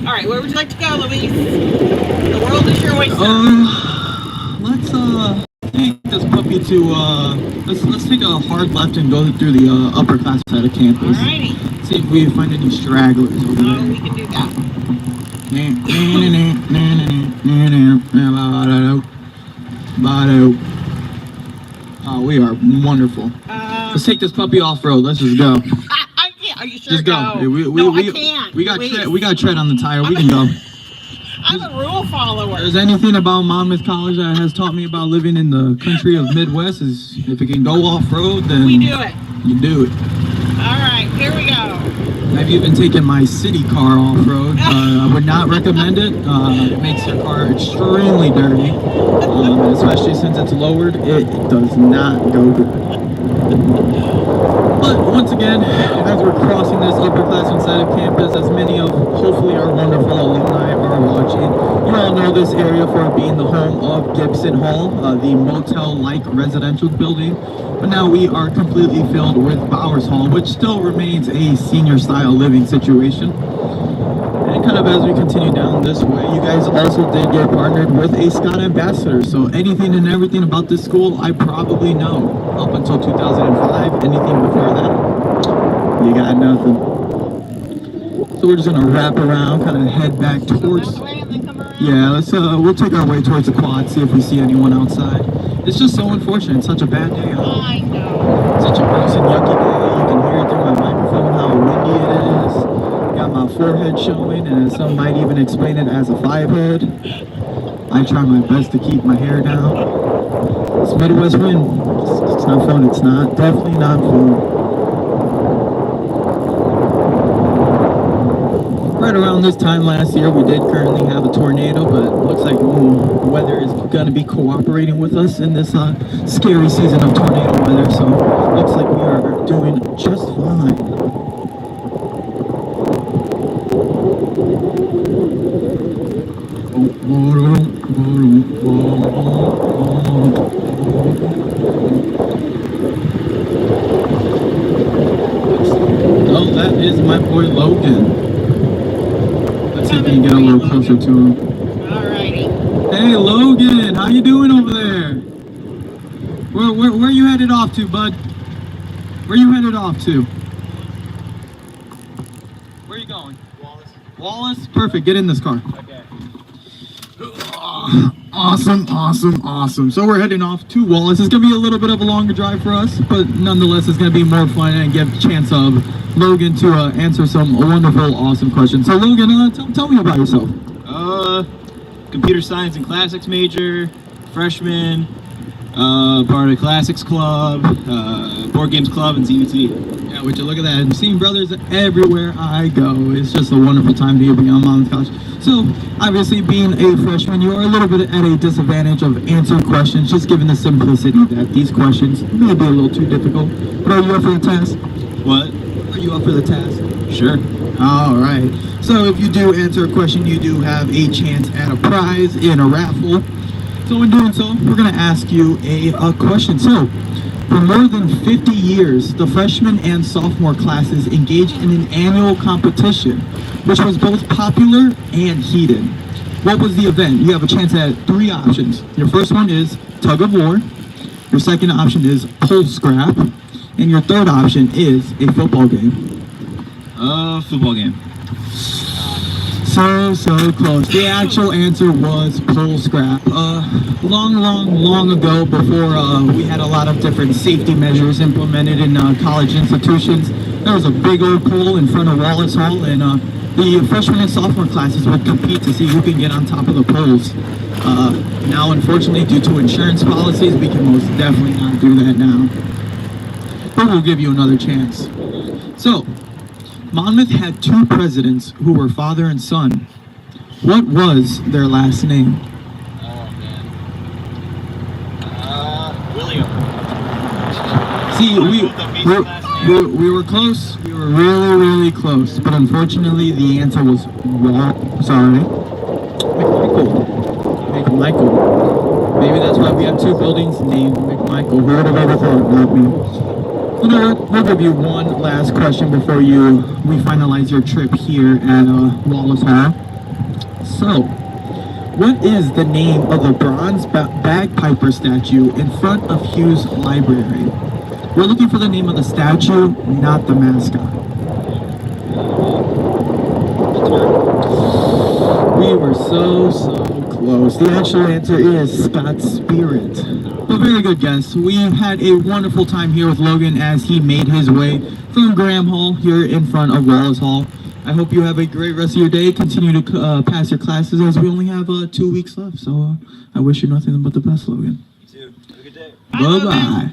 All right, where would you like to go, Luis? The world is your oyster. Let's take this puppy to let's take a hard left and go through the upper class side of campus. Alrighty. See if we find any stragglers over there. Oh, we can do that. Oh, we are wonderful. Let's take this puppy off road. Let's just go. I can't. Are you sure? Just go. No, I can't. We got tread on the tire. We can go. I'm a rule follower. There's anything about Monmouth College that has taught me about living in the country of Midwest is if it can go off road, then we do it. You do it. All right, here we go. I've even taken my city car off road. I would not recommend it. It makes your car extremely dirty, especially since it's lowered. It does not go good. But once again, as we're crossing this upper classroom side of campus, as many of hopefully our wonderful alumni are watching, you all know this area for being the home of Gibson Hall, the motel-like residential building. But now we are completely filled with Bowers Hall, which still remains a senior-style living situation. And kind of as we continue down this way, you guys also did get partnered with a Scott ambassador. So anything and everything about this school, I probably know. Up until 2005, anything before that, you got nothing. So we're just gonna wrap around, kind of head back towards. Yeah, let's we'll take our way towards the quad, see if we see anyone outside. It's just so unfortunate. It's such a bad day. I know. Such a gross and yucky day. You can hear it through my microphone how windy it is. Got my forehead showing, and some might even explain it as a 5-head. I try my best to keep my hair down. It's Midwest wind. It's not fun. It's not. Definitely not fun. Right around this time last year, we did currently have a tornado, but it looks like the weather is going to be cooperating with us in this scary season of tornado weather, so looks like we are doing just fine. Oh, that is my boy Logan. Let's see if we can get a little closer to him. Alrighty. Hey Logan, how you doing over there? Where you headed off to, bud? Where you headed off to? Where are you going? Wallace. Wallace? Perfect, get in this car. Okay. Awesome. So we're heading off to Wallace. It's going to be a little bit of a longer drive for us, but nonetheless, it's going to be more fun and give a chance of Logan to answer some wonderful, awesome questions. So Logan, tell me about yourself. Computer science and classics major, freshman, part of classics club, board games club, and ZBT. Yeah, would you look at that? I'm seeing brothers everywhere I go. It's just a wonderful time to be on Monmouth College. So, obviously, being a freshman, you are a little bit at a disadvantage of answering questions, just given the simplicity that these questions may be a little too difficult. But are you up for the task? What? Are you up for the task? Sure. All right. So, if you do answer a question, you do have a chance at a prize in a raffle. So, in doing so, we're going to ask you a question. So, for more than 50 years, the freshman and sophomore classes engaged in an annual competition, which was both popular and heated. What was the event? You have a chance at 3 options. Your first one is tug of war. Your second option is pole scrap. And your third option is a football game. Football game. So close. The actual answer was pole scrap. Long ago, before we had a lot of different safety measures implemented in college institutions, there was a big old pole in front of Wallace Hall, and the freshman and sophomore classes would compete to see who can get on top of the poles. Now, unfortunately, due to insurance policies, we can most definitely not do that now. But we'll give you another chance. So, Monmouth had 2 presidents who were father and son. What was their last name? Oh, man. William. See, we were close. We were really close. But unfortunately, the answer was wrong. Sorry. McMichael. Maybe that's why we have 2 buildings named McMichael. Who would have ever thought? Not me. We'll give you one last question before we finalize your trip here at Wallace Hall. So, what is the name of the bronze bagpiper statue in front of Hughes Library? We're looking for the name of the statue, not the mascot. We were so close. The actual answer is Scott's Spirit. A very good guess. We had a wonderful time here with Logan as he made his way from Graham Hall here in front of Wallace Hall. I hope you have a great rest of your day. Continue to pass your classes as we only have 2 weeks left. So I wish you nothing but the best, Logan. You too. Have a good day. Bye-bye.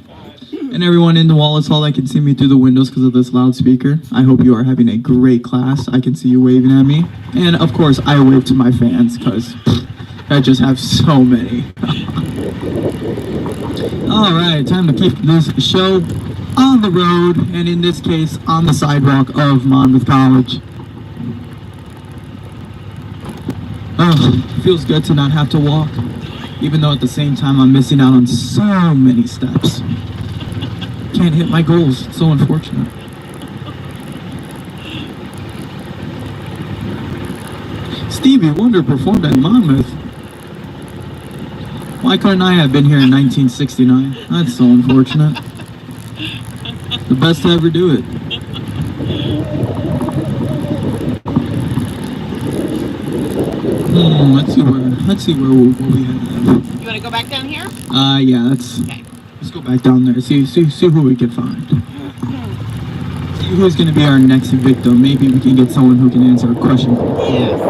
And everyone in the Wallace Hall that can see me through the windows because of this loudspeaker, I hope you are having a great class. I can see you waving at me. And of course, I wave to my fans because I just have so many. Alright, time to keep this show on the road, and in this case, on the sidewalk of Monmouth College. Oh, feels good to not have to walk, even though at the same time I'm missing out on so many steps. Can't hit my goals, it's so unfortunate. Stevie Wonder performed at Monmouth. Why couldn't I have been here in 1969? That's so unfortunate. The best to ever do it. Let's see where what we have. You want to go back down here? Yeah, let's go back down there. See who we can find. See who's gonna be our next victim. Maybe we can get someone who can answer a question. Yes.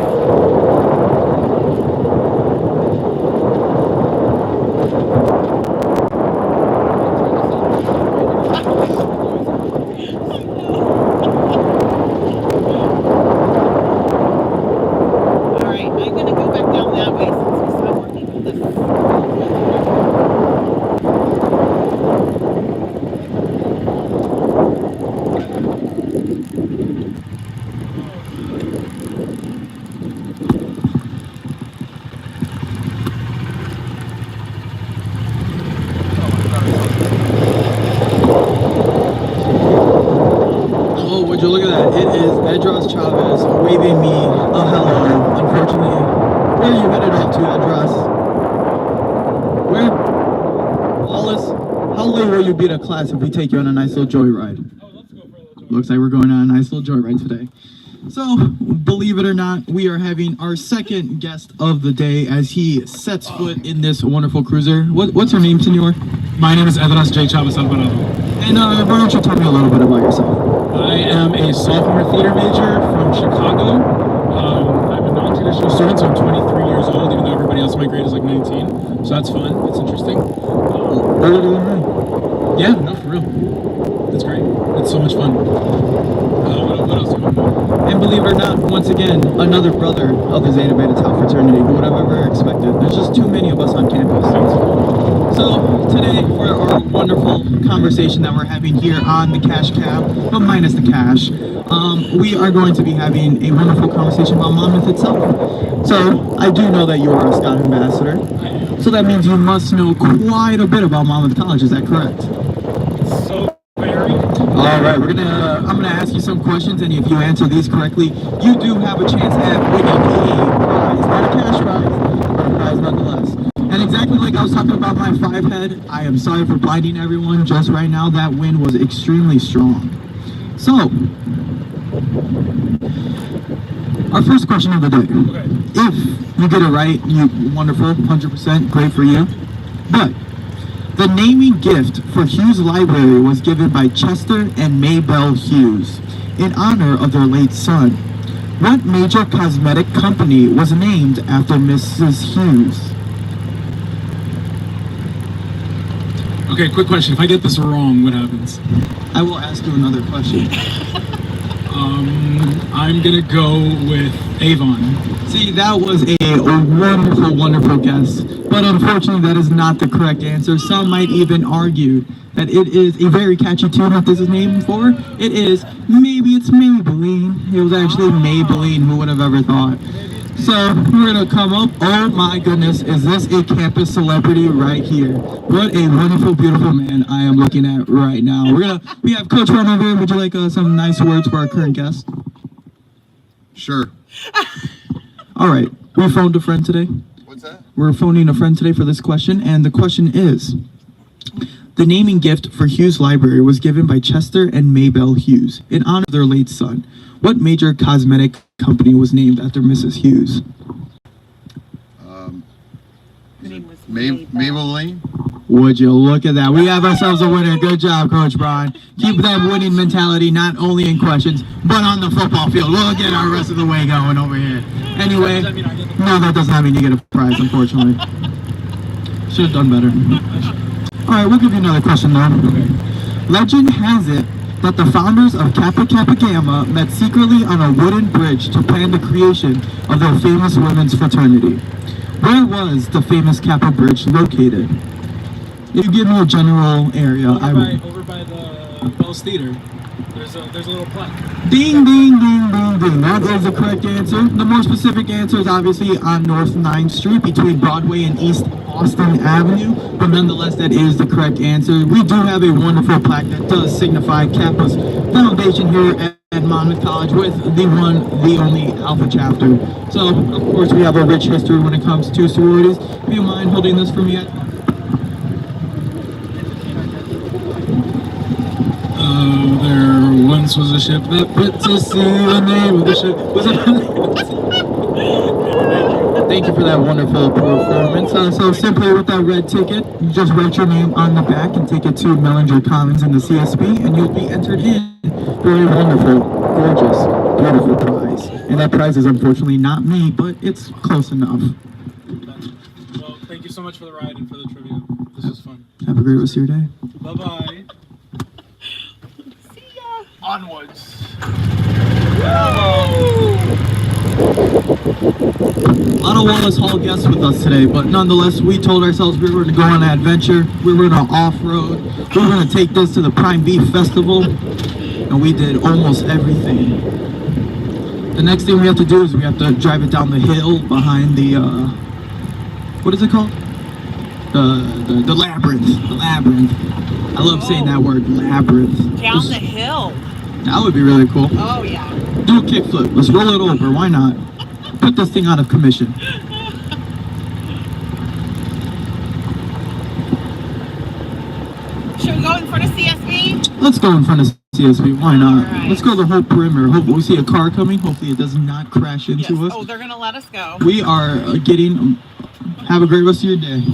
Look at that. It is Edros Chavez waving me a hello. Unfortunately, where are you headed off to, Edros? Where? Wallace? How late will you be to class if we take you on a nice little joyride? Oh, let's go for a little joyride. Looks like we're going on a nice little joyride today. So, believe it or not, we are having our second guest of the day as he sets foot in this wonderful cruiser. What's your name, senor? My name is Edros J. Chavez Alvarado. And why don't you tell me a little bit about yourself? I am a sophomore theater major from Chicago. I'm a non-traditional student, so I'm 23 years old, even though everybody else in my grade is like 19. So that's fun. It's interesting. Older than me. Yeah, no, for real. That's great. It's so much fun. What else do you want to know? And believe it or not, once again, another brother of the Zeta Beta Tau fraternity. Who would have ever expected? There's just too many of us on campus. So today, for our wonderful conversation that we're having here on the cash cab, but minus the cash, we are going to be having a wonderful conversation about Monmouth itself. So I do know that you are a Scott ambassador. So that means you must know quite a bit about Monmouth College. Is that correct? So very. All right, I'm gonna ask you some questions, and if you answer these correctly, you do have a chance at winning a prize, not a cash prize, but a prize nonetheless. And exactly like I was talking about my 5-head, I am sorry for blinding everyone just right now. That wind was extremely strong. So, our first question of the day. Okay. If you get it right, you wonderful, 100%, great for you. But the naming gift for Hughes Library was given by Chester and Maybelle Hughes in honor of their late son. What major cosmetic company was named after Mrs. Hughes? Okay, quick question. If I get this wrong, what happens? I will ask you another question. I'm gonna go with Avon. See, that was a wonderful, wonderful guess. But unfortunately, that is not the correct answer. Some might even argue that it is a very catchy tune that this is named for. It is, maybe it's Maybelline. It was actually Maybelline, who would have ever thought. So, we're gonna come up. Oh my goodness, is this a campus celebrity right here? What a wonderful, beautiful man I am looking at right now. We have Coach Ron over here. Would you like some nice words for our current guest? Sure. All right, we phoned a friend today. What's that? We're phoning a friend today for this question, and the question is: the naming gift for Hughes Library was given by Chester and Maybelle Hughes in honor of their late son. What major cosmetic company was named after Mrs. Hughes? Her name was Maybelline? Would you look at that? We have ourselves a winner. Good job, Coach Brian. Keep that winning mentality not only in questions, but on the football field. We'll get our rest of the way going over here. Anyway, no, that does not mean you get a prize, unfortunately. Should have done better. All right, we'll give you another question, though. Legend has it that the founders of Kappa Kappa Gamma met secretly on a wooden bridge to plan the creation of their famous women's fraternity. Where was the famous Kappa Bridge located? If you give me a general area, Over by the Bell's Theater. There's a little plaque. Ding, ding, ding, ding, ding. That is the correct answer. The more specific answer is obviously on North 9th Street between Broadway and East Austin Avenue. But nonetheless, that is the correct answer. We do have a wonderful plaque that does signify Kappa's foundation here at Monmouth College with the one, the only Alpha chapter. So, of course, we have a rich history when it comes to sororities. If you mind holding this for me yet? There once was a ship that put to sea. The name of the ship was Thank you for that wonderful performance. So simply with that red ticket, you just write your name on the back and take it to Mellinger Commons in the CSB, and you'll be entered in for a wonderful, gorgeous, beautiful prize. And that prize is unfortunately not me, but it's close enough. Well, thank you so much for the ride and for the trivia. This was fun. Have a great rest of your day. Bye-bye. See ya. Onwards. A lot of Wallace Hall guests with us today, but nonetheless, we told ourselves we were going to go on an adventure. We were going to off-road. We were going to take this to the Prime Beef Festival, and we did almost everything. The next thing we have to do is we have to drive it down the hill behind the, what is it called? The labyrinth. The labyrinth. I love saying that word, labyrinth. Down the hill. That would be really cool. Oh, yeah. Do a kickflip. Let's roll it over. Why not? Put this thing out of commission. Should we go in front of CSB? Let's go in front of CSB. Why not? All right. Let's go the whole perimeter. Hopefully we see a car coming. Hopefully it does not crash Yes. into us. Oh, they're going to let us go. We are getting... have a great rest of your day.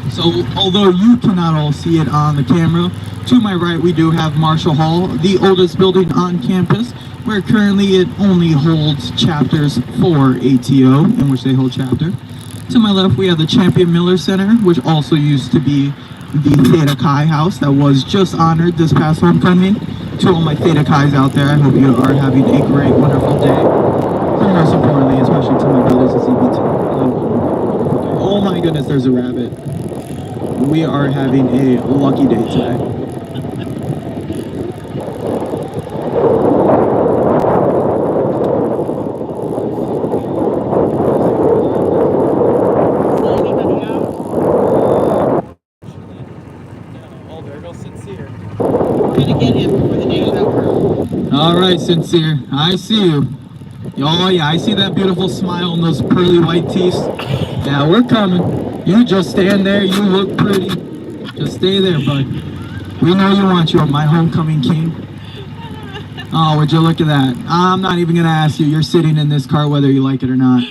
So, although you cannot all see it on the camera, to my right we do have Marshall Hall, the oldest building on campus, where currently it only holds chapters for ATO, in which they hold chapter. To my left we have the Champion Miller Center, which also used to be the Theta Chi house that was just honored this past homecoming. To all my Theta Chi's out there, I hope you are having a great, wonderful day. And most importantly, especially to my brothers at CBT. Oh my goodness, there's a rabbit. We are having a lucky day today. Oh, there goes Sincere. We're going to get him before the day is over. All right, Sincere, I see you. Oh yeah, I see that beautiful smile and those pearly white teeth. Yeah, we're coming. You just stand there, you look pretty. Just stay there, bud. We know you want you, my homecoming king. Oh, would you look at that? I'm not even gonna ask you. You're sitting in this car whether you like it or not.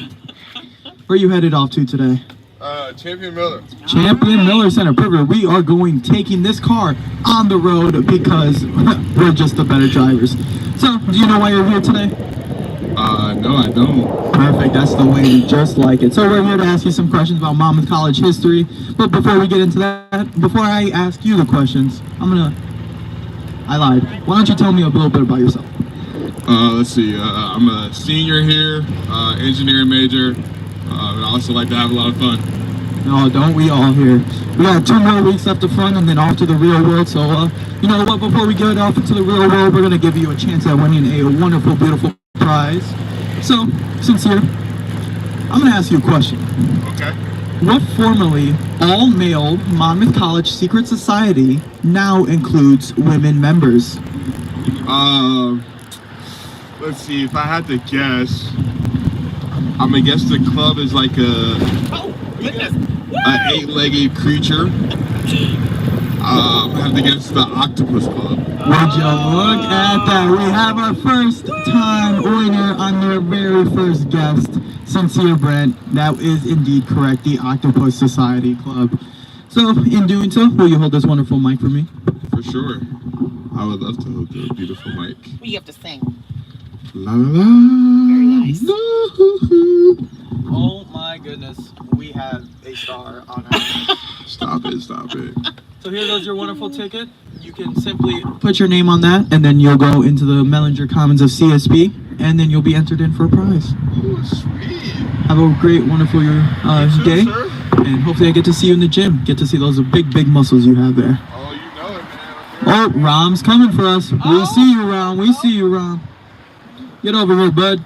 Where are you headed off to today? Champion Miller. Champion Miller Center. Perfect. We are taking this car on the road because we're just the better drivers. So, do you know why you're here today? No, I don't. Perfect. That's the way, just like it. So we're here to ask you some questions about Monmouth College history. But before we get into that, before I ask you the questions, I lied. Why don't you tell me a little bit about yourself? Let's see. I'm a senior here, engineering major, and I also like to have a lot of fun. No, don't we all here? We got 2 more weeks left of fun and then off to the real world. So, you know what? Before we get off into the real world, we're going to give you a chance at winning a wonderful, beautiful prize. So, Sincere, I'm going to ask you a question. Okay. What formerly all-male Monmouth College secret society now includes women members? Let's see. If I had to guess, I'm gonna guess the club is like Oh, goodness. an eight-legged creature. I have to guess the Octopus Club. Would you look at that? We have our first time winner on their very first guest. Sincere Brent. That is indeed correct. The Octopus Society Club. So, in doing so, will you hold this wonderful mic for me? For sure. I would love to hold the beautiful mic. Well, you have to sing. La la la. Very nice. Oh my goodness, we have a star on our hands. Stop it, stop it. So here goes your wonderful ticket. You can simply put your name on that, and then you'll go into the Mellinger Commons of CSB, and then you'll be entered in for a prize. Oh, sweet. Have a great, wonderful day, You too, sir. and hopefully I get to see you in the gym. Get to see those big muscles you have there. Oh, you know it, man. Oh, Rom's coming for us. We see you, Rom. We see you, Rom. Get over here, bud.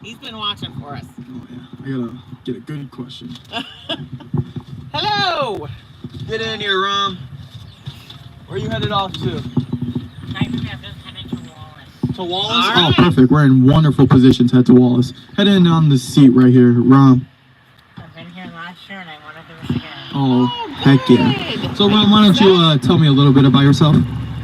He's been watching for us. Oh yeah, I gotta get a good question. Hello. Get in here, Rom. Where are you headed off to? I'm just headed to Wallace. To Wallace? All Oh, right. perfect. We're in wonderful position to head to Wallace. Head in on the seat right here, Rom. I've been here last year and I want to do this again. Oh, Oh, heck yeah. good. So, Rom, why don't you tell me a little bit about yourself?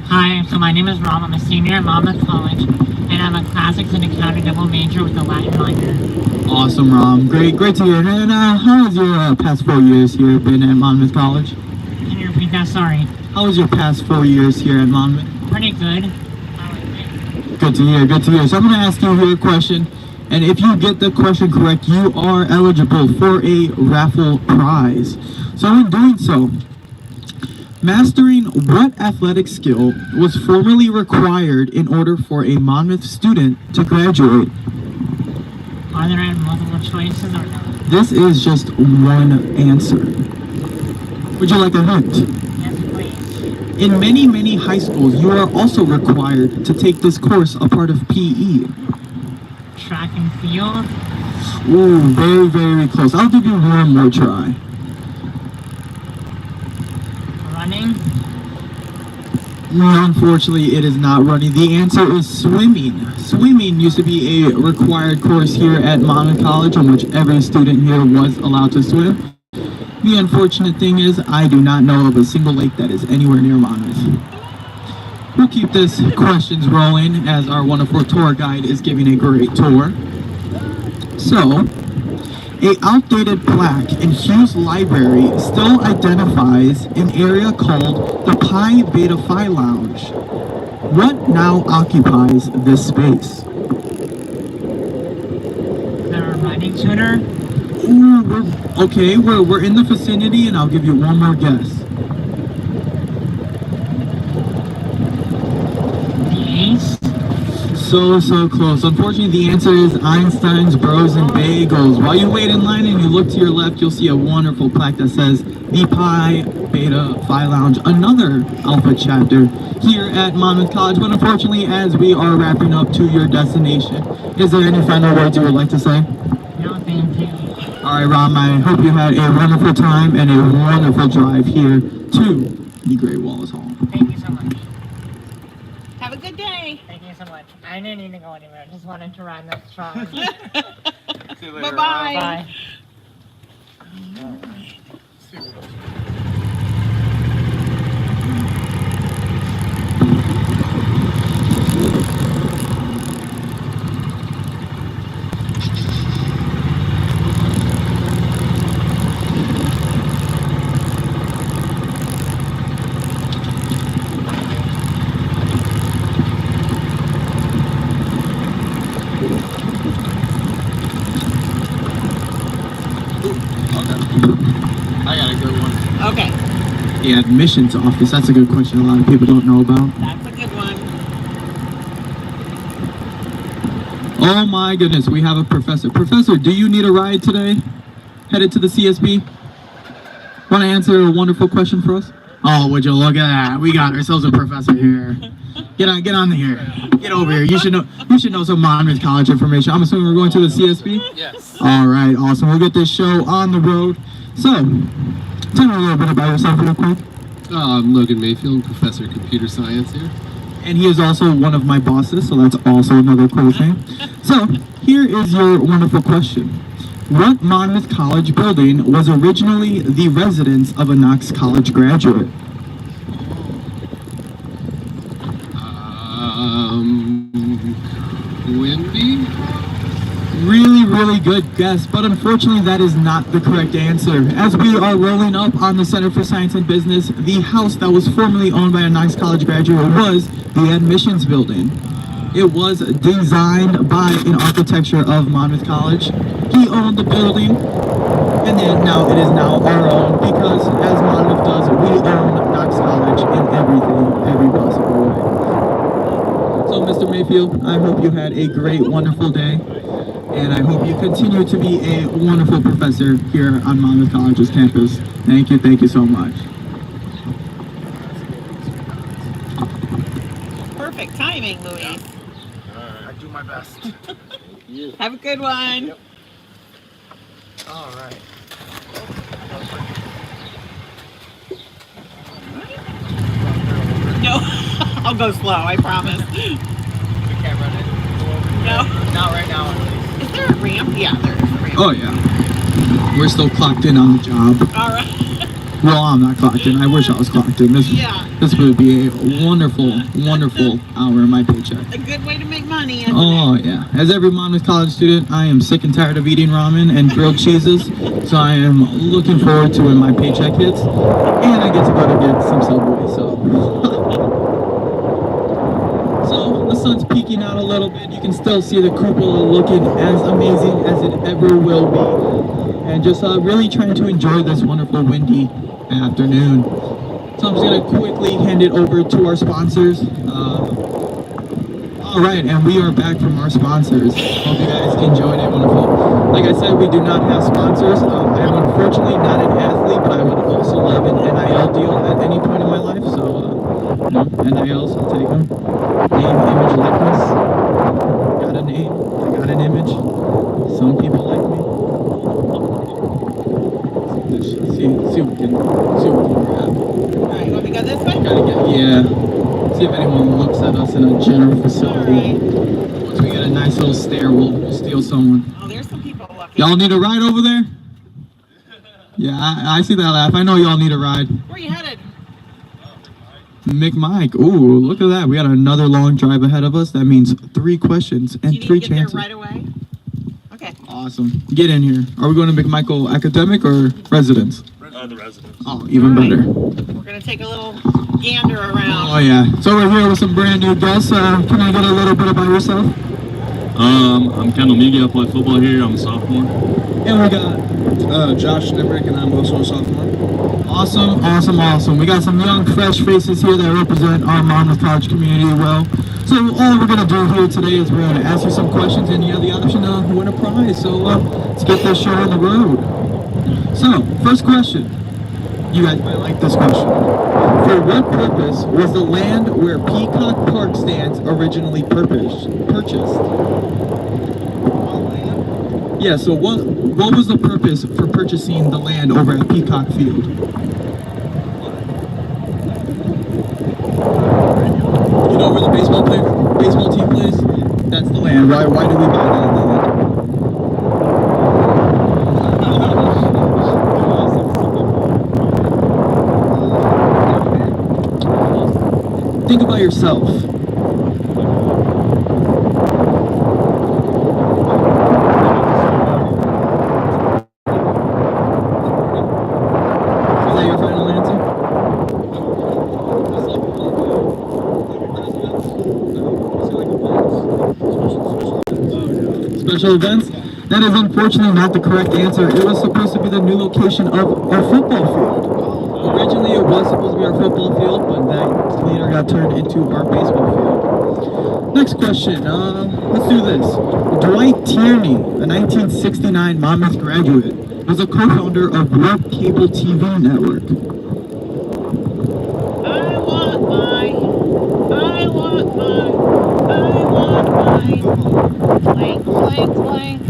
Hi, so my name is Rob. I'm a senior at Monmouth College, and I'm a classics and accounting double major with a Latin minor. Awesome, Rom. Great to hear. And how has your past 4 years here been at Monmouth College? Can you repeat that? Sorry. How was your past 4 years here at Monmouth? Pretty good. I like it. Good to hear, good to hear. So I'm going to ask you here a question, and if you get the question correct, you are eligible for a raffle prize. So in doing so, mastering what athletic skill was formerly required in order for a Monmouth student to graduate? Are there any multiple choices or no? This is just one answer. Would you like a hint? Yes, please. In many high schools, you are also required to take this course a part of PE. Track and field. Ooh, very close. I'll give you one more try. Running. No, unfortunately, it is not running. The answer is swimming. Swimming used to be a required course here at Monmouth College in which every student here was allowed to swim. The unfortunate thing is I do not know of a single lake that is anywhere near Monmouth. We'll keep this questions rolling as our wonderful tour guide is giving a great tour. So, a outdated plaque in Hughes Library still identifies an area called the Pi Beta Phi Lounge. What now occupies this space? The running tutor. Ooh, we're in the vicinity, and I'll give you one more guess. The ace. So close. Unfortunately, the answer is Einstein's Bros and Bagels. While you wait in line and you look to your left, you'll see a wonderful plaque that says the Pi Beta Phi Lounge, another Alpha chapter here at Monmouth College. But unfortunately, as we are wrapping up to your destination, is there any final words you would like to say? No, thank you. All right, Rom, I hope you had a wonderful time and a wonderful drive here to the Great Wallace Hall. Thank you so much. Have a good day. Thank you so much. I didn't need to go anywhere. I just wanted to ride that strong. Bye-bye. Bye. I got a good one. Okay, The admissions office, that's a good question a lot of people don't know about. that's a good one. Oh my goodness, we have a professor. Professor, do you need a ride today? Headed to the CSB? Want to answer a wonderful question for us? Oh, would you look at that? We got ourselves a professor here. Get on here. Get over here. You should know some Monmouth College information. I'm assuming we're going to the CSB? Yes. All right, awesome. We'll get this show on the road. So, tell me a little bit about yourself real quick. I'm Logan Mayfield, professor of computer science here. And he is also one of my bosses, so that's also another cool thing. So, here is your wonderful question. What Monmouth College building was originally the residence of a Knox College graduate? Wendy? Really, really good guess, but unfortunately that is not the correct answer. As we are rolling up on the Center for Science and Business, the house that was formerly owned by a Knox College graduate was the admissions building. It was designed by an architecture of Monmouth College. He owned the building, and then now it is now our own because as Monmouth does, we own Knox College in every possible way. So Mr. Mayfield, I hope you had a great, wonderful day. And I hope you continue to be a wonderful professor here on Monmouth College's campus. Thank you so much. Perfect timing, Louis. I do my best. Have a good one. Yep. All right. No, I'll go slow, I promise. We can't run it. No. Not right now. Is there a ramp? Yeah, there is a ramp. Oh yeah. We're still clocked in on the job. All right. Well, I'm not clocked in. I wish I was clocked in. Yeah. This would be a wonderful hour in my paycheck. A good way to make money. Isn't Oh yeah. As every Monmouth College student, I am sick and tired of eating ramen and grilled cheeses. So I am looking forward to when my paycheck hits. And I get to go to get some Subway, so. So the sun's peeking out a little bit. You can still see the cupola looking as amazing as it ever will be. And just really trying to enjoy this wonderful windy afternoon. So I'm just going to quickly hand it over to our sponsors. All right, and we are back from our sponsors. Hope you guys enjoyed it. Wonderful. Like I said, we do not have sponsors. I am unfortunately not an athlete, but I would also love an NIL deal at any point in my life. So, NILs, I'll take them. Name, image, likeness. Got a name. I got an image. Some people like me. See what we can grab. Alright, want me to go this way? Yeah. See if anyone looks at us in a general facility. Once we get a nice little stare, we'll steal someone. Oh, there's some people looking. Y'all need a ride over there? Yeah, I see that laugh. I know y'all need a ride. Where you headed? McMike. Ooh, look at that. We got another long drive ahead of us. That means 3 questions and Do you 3 need to get chances. there right away? Okay. Awesome. Get in here. Are we going to McMichael academic or residence? The residents. Oh, even All right. better. We're going to take a little gander around. Oh yeah. So we're here with some brand new guests. Can I get a little bit about yourself? I'm Kendall Miguel. I play football here. I'm a sophomore. And we got Josh Nimbrick, and I'm also a sophomore. awesome. We got some young, fresh faces here that represent our Monmouth College community well. So all we're gonna do here today is we're gonna ask you some questions, and you have the option to win a prize. So let's get this show on the road. So first question. You guys might like this question. For what purpose was the land where Peacock Park stands originally purchased? Yeah, so what was the purpose for purchasing the land over at Peacock Field? You know where the baseball team plays? That's the land. Why did we buy that land? Think about yourself. Is that your final answer? Special events? That is unfortunately not the correct answer. It was supposed to be the new location of our football field. Originally it was supposed to be our football field, but that later got turned into our baseball field. Next question, let's do this. Dwight Tierney, a 1969 Monmouth graduate, was a co-founder of what cable TV network? I want mine. Blank.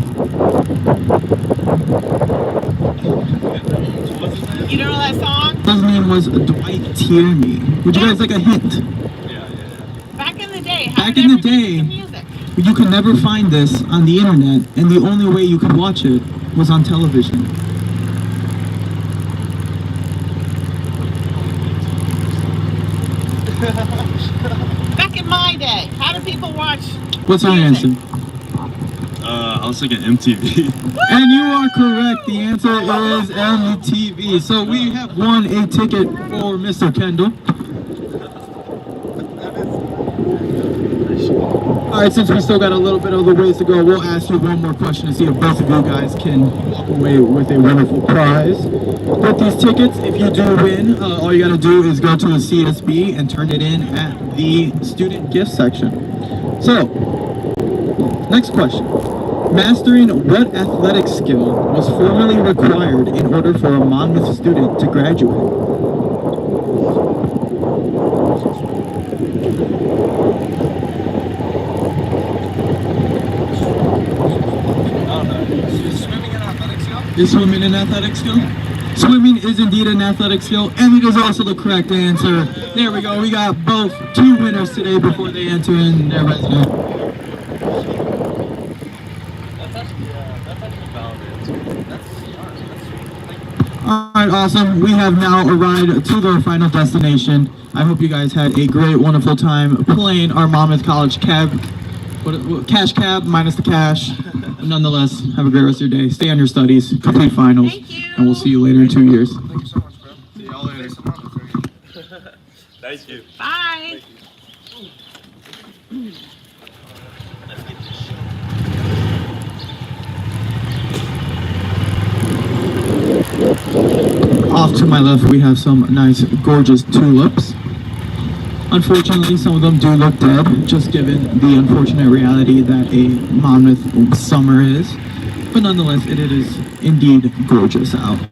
You don't know that song? His name was Dwight Tierney. Would you guys like a hint? Back day, how Back did in the everybody day, get the music? you could never find this on the internet, and the only way you could watch it was on television. Back in my day, how did people watch? What's your music? answer? I was thinking MTV. And you are correct. The answer is MTV. So we have won a ticket for Mr. Kendall. All right, since we still got a little bit of the ways to go, we'll ask you one more question to see if both of you guys can walk away with a wonderful prize. With these tickets, if you do win, all you got to do is go to the CSB and turn it in at the student gift section. So, next question. Mastering what athletic skill was formerly required in order for a Monmouth student to graduate? Is swimming an athletic skill? Swimming is indeed an athletic skill, and it is also the correct answer. There we go. We got both two winners today before they enter in their resident. Alright, awesome. We have now arrived to our final destination. I hope you guys had a great, wonderful time playing our Monmouth College cash cab minus the cash. Nonetheless, have a great rest of your day. Stay on your studies, complete finals, Thank you. and we'll see you later in 2 years. Thank you so much, bro. See y'all later. Thank you. Bye. Off to my left, we have some nice, gorgeous tulips. Unfortunately, some of them do look dead, just given the unfortunate reality that a Monmouth summer is. But nonetheless, it is indeed gorgeous out.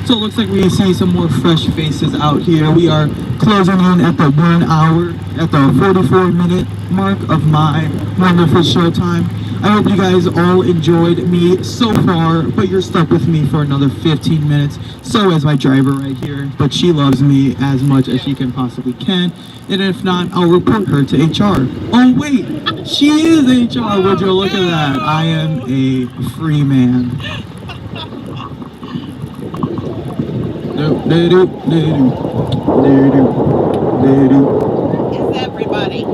So it looks like we see some more fresh faces out here. We are closing in at the 1 hour, at the 44-minute mark of my wonderful showtime. I hope you guys all enjoyed me so far, but you're stuck with me for another 15 minutes. So is my driver right here, but she loves me as much as she can possibly can. And if not, I'll report her to HR. Oh wait, she is HR. Would you look at that? I am a free man. Is everybody?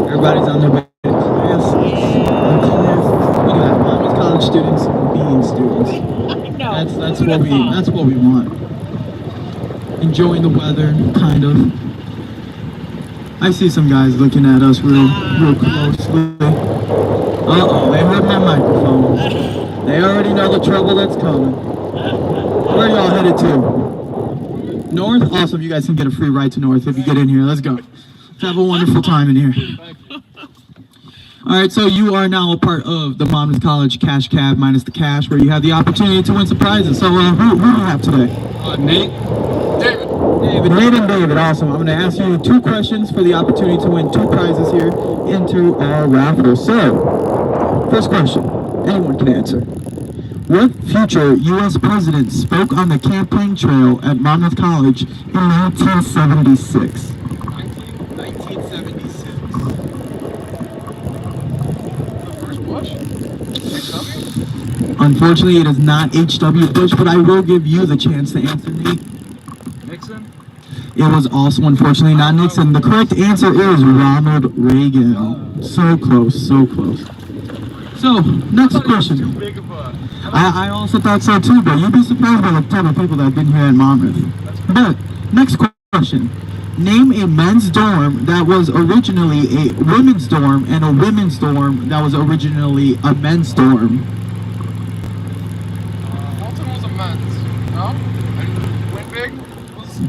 Everybody's on their way to class. Look at that, Monmouth College students being students. I know. That's what we want. Enjoying the weather, kind of. I see some guys looking at us real closely. Uh-oh, they heard my microphone. They already know the trouble that's coming. Where y'all headed to? North? Awesome, you guys can get a free ride to North if you get in here. Let's go. Let's have a wonderful time in here. Alright, so you are now a part of the Monmouth College Cash Cab minus the cash, where you have the opportunity to win some prizes. So who do you have today? Nate. Nate and David, awesome. I'm going to ask you 2 questions for the opportunity to win 2 prizes here into our raffle. So, first question, anyone can answer. What future U.S. president spoke on the campaign trail at Monmouth College in 1976? 1976. First Bush? Unfortunately, it is not H.W. Bush, but I will give you the chance to answer, Nate. Nixon? It was also, unfortunately, not Nixon. The correct answer is Ronald Reagan. So close, so close. So, next question. Big of a... I also thought so too, but you'd be surprised by the type of people that have been here at Monmouth. But, next question. Name a men's dorm that was originally a women's dorm and a women's dorm that was originally a men's dorm. Walton was a men's, no? And Winbig was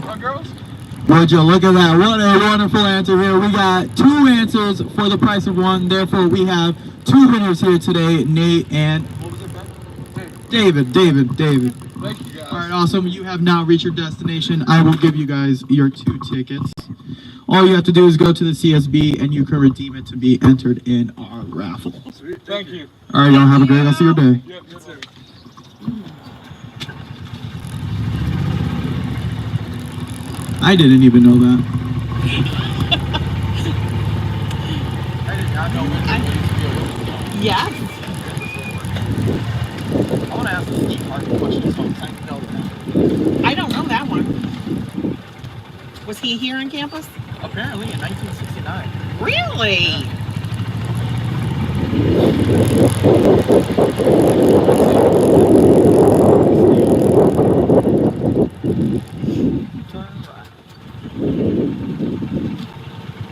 a girls? Would you look at that? What a wonderful answer here. We got 2 answers for the price of 1. Therefore, we have 2 winners here today, Nate and... What was it, Ben? David. Thank you, guys. All right, awesome. You have now reached your destination. I will give you guys your 2 tickets. All you have to do is go to the CSB and you can redeem it to be entered in our raffle. Sweet. Thank you. All right, y'all have a great rest of your day. Yep, you too. I didn't even know that. Yes. I want to ask the Steve Harvey question, so I know that. I don't know that one. Was he here on campus? Apparently in 1969. Really?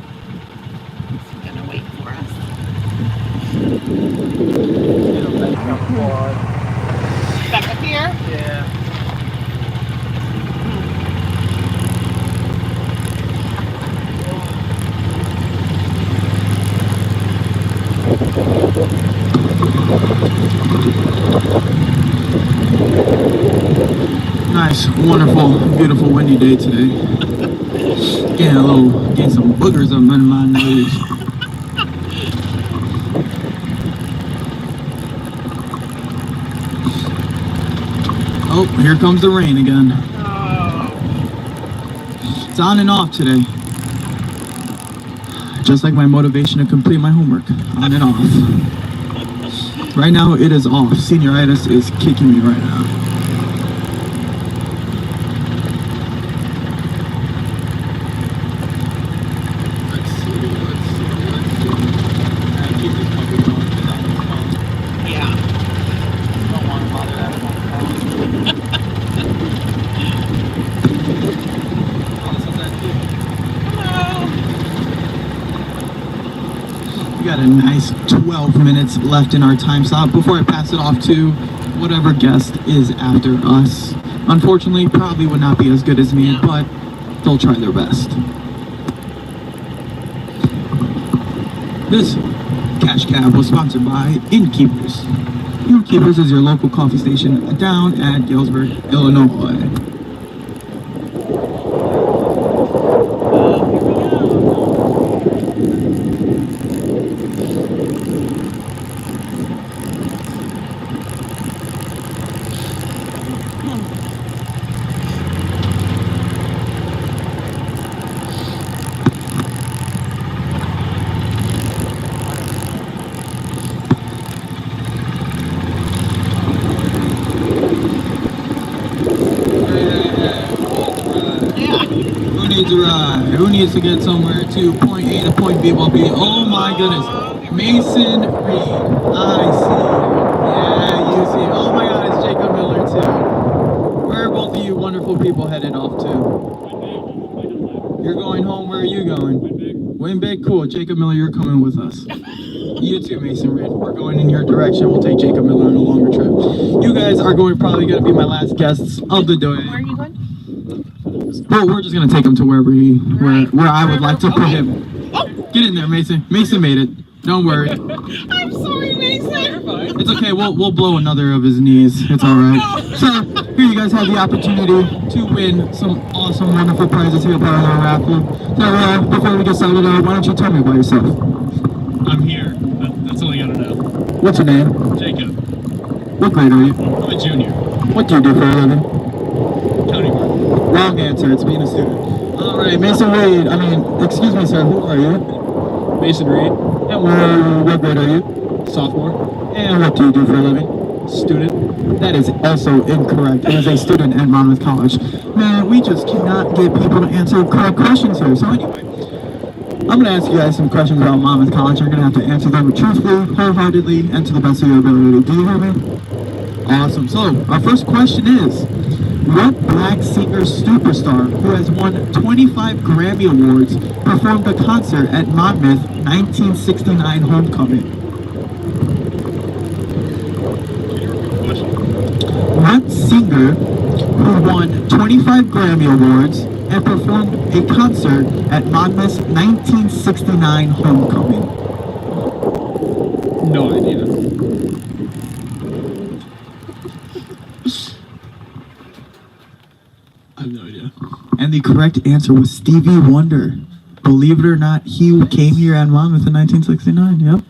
He's gonna wait for us. Back up here? Yeah. Nice, wonderful, beautiful, windy day today. Getting some boogers up under my nose. Oh, here comes the rain again. Oh. It's on and off today. Just like my motivation to complete my homework. On and off. Right now it is off. Senioritis is kicking me right now. Yeah. Don't want to bother that phone call. Oh, this is that too. Hello. We got a nice 12 minutes left in our time slot before I pass it off to whatever guest is after us. Unfortunately, probably would not be as good as me, Yeah. but they'll try their best. This cash cab was sponsored by Innkeepers. Innkeepers is your local coffee station down at Galesburg, Illinois. Who needs a ride? Who needs to get somewhere to point A to point B while B? Oh my goodness. Mason Reed. I see. Yeah, you see. Oh my god, it's Jacob Miller too. Where are both of you wonderful people headed off to? You're going home. Where are you going? Win big. Cool. Jacob Miller, you're coming with us. You too, Mason Reed. We're going in your direction. We'll take Jacob Miller on a longer trip. You guys are probably going to be my last guests of the day. Where are you going? Well, we're just gonna take him to where I would like to put him. Oh, Get in there, Mason. Mason made it. Don't worry. I'm sorry, Mason. It's okay. We'll blow another of his knees. It's all right. So here you guys have the opportunity to win some awesome, wonderful prizes here part of our raffle. So before we get started, why don't you tell me about yourself? I'm here. That's all you gotta know. What's your name? Jacob. What grade are you? I'm a junior. What do you do for a living? County clerk. Wrong answer. It's being a student. All right, Mason Reed. Excuse me, sir. Who are you? Mason Reed. And what grade are you? Sophomore. And what do you do for a living? Student. That is also incorrect. He is a student at Monmouth College. Man, we just cannot get people to answer correct questions here. So anyway, I'm going to ask you guys some questions about Monmouth College. You're going to have to answer them truthfully, wholeheartedly, and to the best of your ability. Do you hear me? Awesome. So, our first question is, what black singer superstar who has won 25 Grammy Awards performed a concert at Monmouth 1969 homecoming? What singer who won 25 Grammy Awards and performed a concert at Monmouth's 1969 homecoming? No idea. I have no idea. And the correct answer was Stevie Wonder. Believe it or not, he came here at Monmouth in 1969. Yep.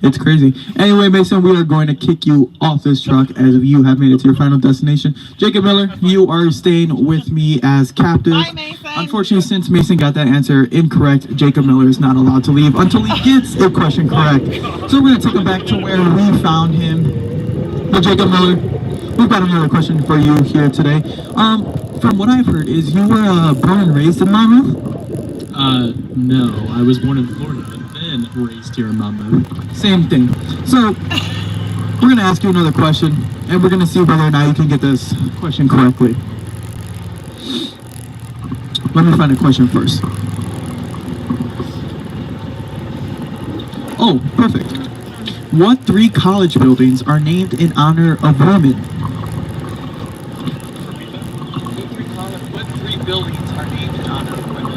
It's crazy. Anyway, Mason, we are going to kick you off this truck as you have made it to your final destination. Jacob Miller, you are staying with me as captive. Bye, Mason. Unfortunately, since Mason got that answer incorrect, Jacob Miller is not allowed to leave until he gets a question correct. So we're going to take him back to where we found him. But Jacob Miller, we've got another question for you here today. From what I've heard is you were born and raised in Monmouth? No, I was born in Florida, then raised here in Monmouth. Same thing. So, we're going to ask you another question, and we're going to see whether or not you can get this question correctly. Let me find a question first. Oh, perfect. What 3 college buildings are named in honor of women? What 3 buildings are named in honor of women?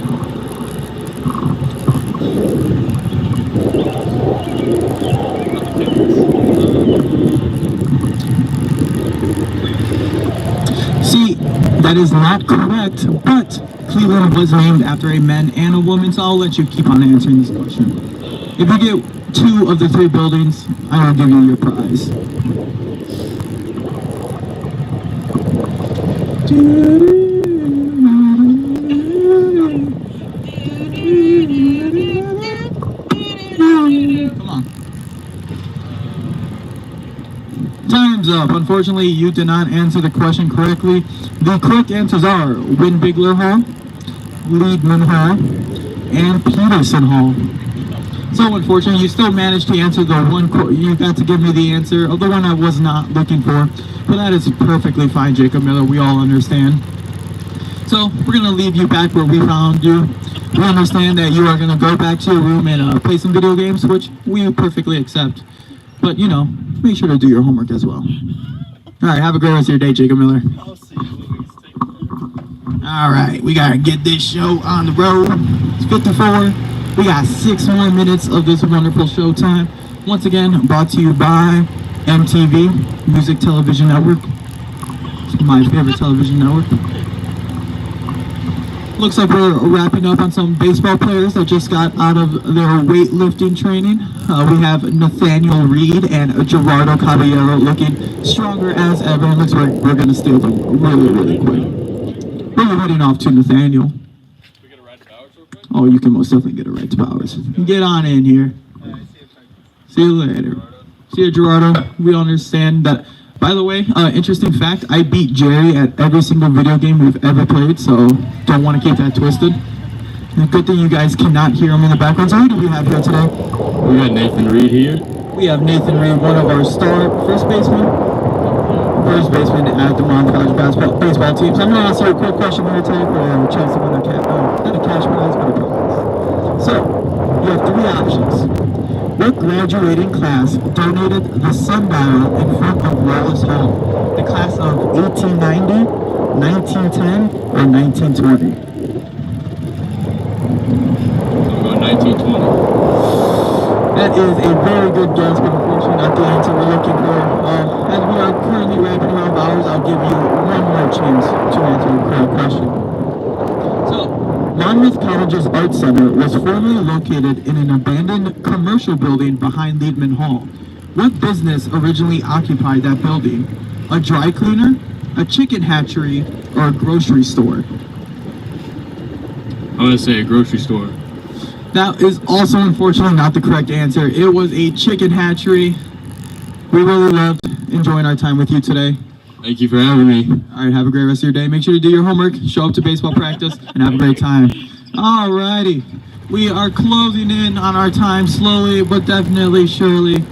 See, that is not correct, but Cleveland was named after a man and a woman, so I'll let you keep on answering this question. If you get 2 of the 3 buildings, I will give you your prize. Come on. Time's up. Unfortunately, you did not answer the question correctly. The correct answers are Winbigler Hall, Liedman Hall, and Peterson Hall. So unfortunately, you still managed to answer the one. You got to give me the answer of the one I was not looking for. But that is perfectly fine, Jacob Miller. We all understand. So we're gonna leave you back where we found you. We understand that you are gonna go back to your room and play some video games, which we perfectly accept. But you know, make sure to do your homework as well. All right, have a great rest of your day, Jacob Miller. I'll see you, Louise. Take care. All right, we gotta get this show on the road. It's 54. We got 6 more minutes of this wonderful show time. Once again, brought to you by MTV, Music Television Network. It's my favorite television network. Looks like we're wrapping up on some baseball players that just got out of their weightlifting training. We have Nathaniel Reed and Gerardo Caballero looking stronger as ever. Looks like we're going to steal them really, really quick. We're heading off to Nathaniel. Oh, you can most definitely get a right to Powers. Get on in here. See you later. See you, Gerardo. We understand that. By the way, interesting fact, I beat Jerry at every single video game we've ever played, so don't want to keep that twisted. And good thing you guys cannot hear him in the background. So who do we have here today? We got Nathan Reed here. We have Nathan Reed, one of our star first basemen at the Monmouth College baseball team. So I'm going to ask you a quick question here today for a chance to win not a cash prize, but a prize. So, you have 3 options. What graduating class donated the sundial in front of Wallace Hall? The class of 1890, 1910, or 1920? I'm going 1920. That is a very good guess, but unfortunately not the answer we're looking for. As we are currently wrapping around hours, I'll give you one more chance to answer the correct question. So, Monmouth College's Art Center was formerly located in an abandoned commercial building behind Liedman Hall. What business originally occupied that building? A dry cleaner, a chicken hatchery, or a grocery store? I'm going to say a grocery store. That is also unfortunately not the correct answer. It was a chicken hatchery. We really loved enjoying our time with you today. Thank you for having me. All right, have a great rest of your day. Make sure to do your homework, show up to baseball practice, and have a great time. All righty. We are closing in on our time slowly, but definitely surely.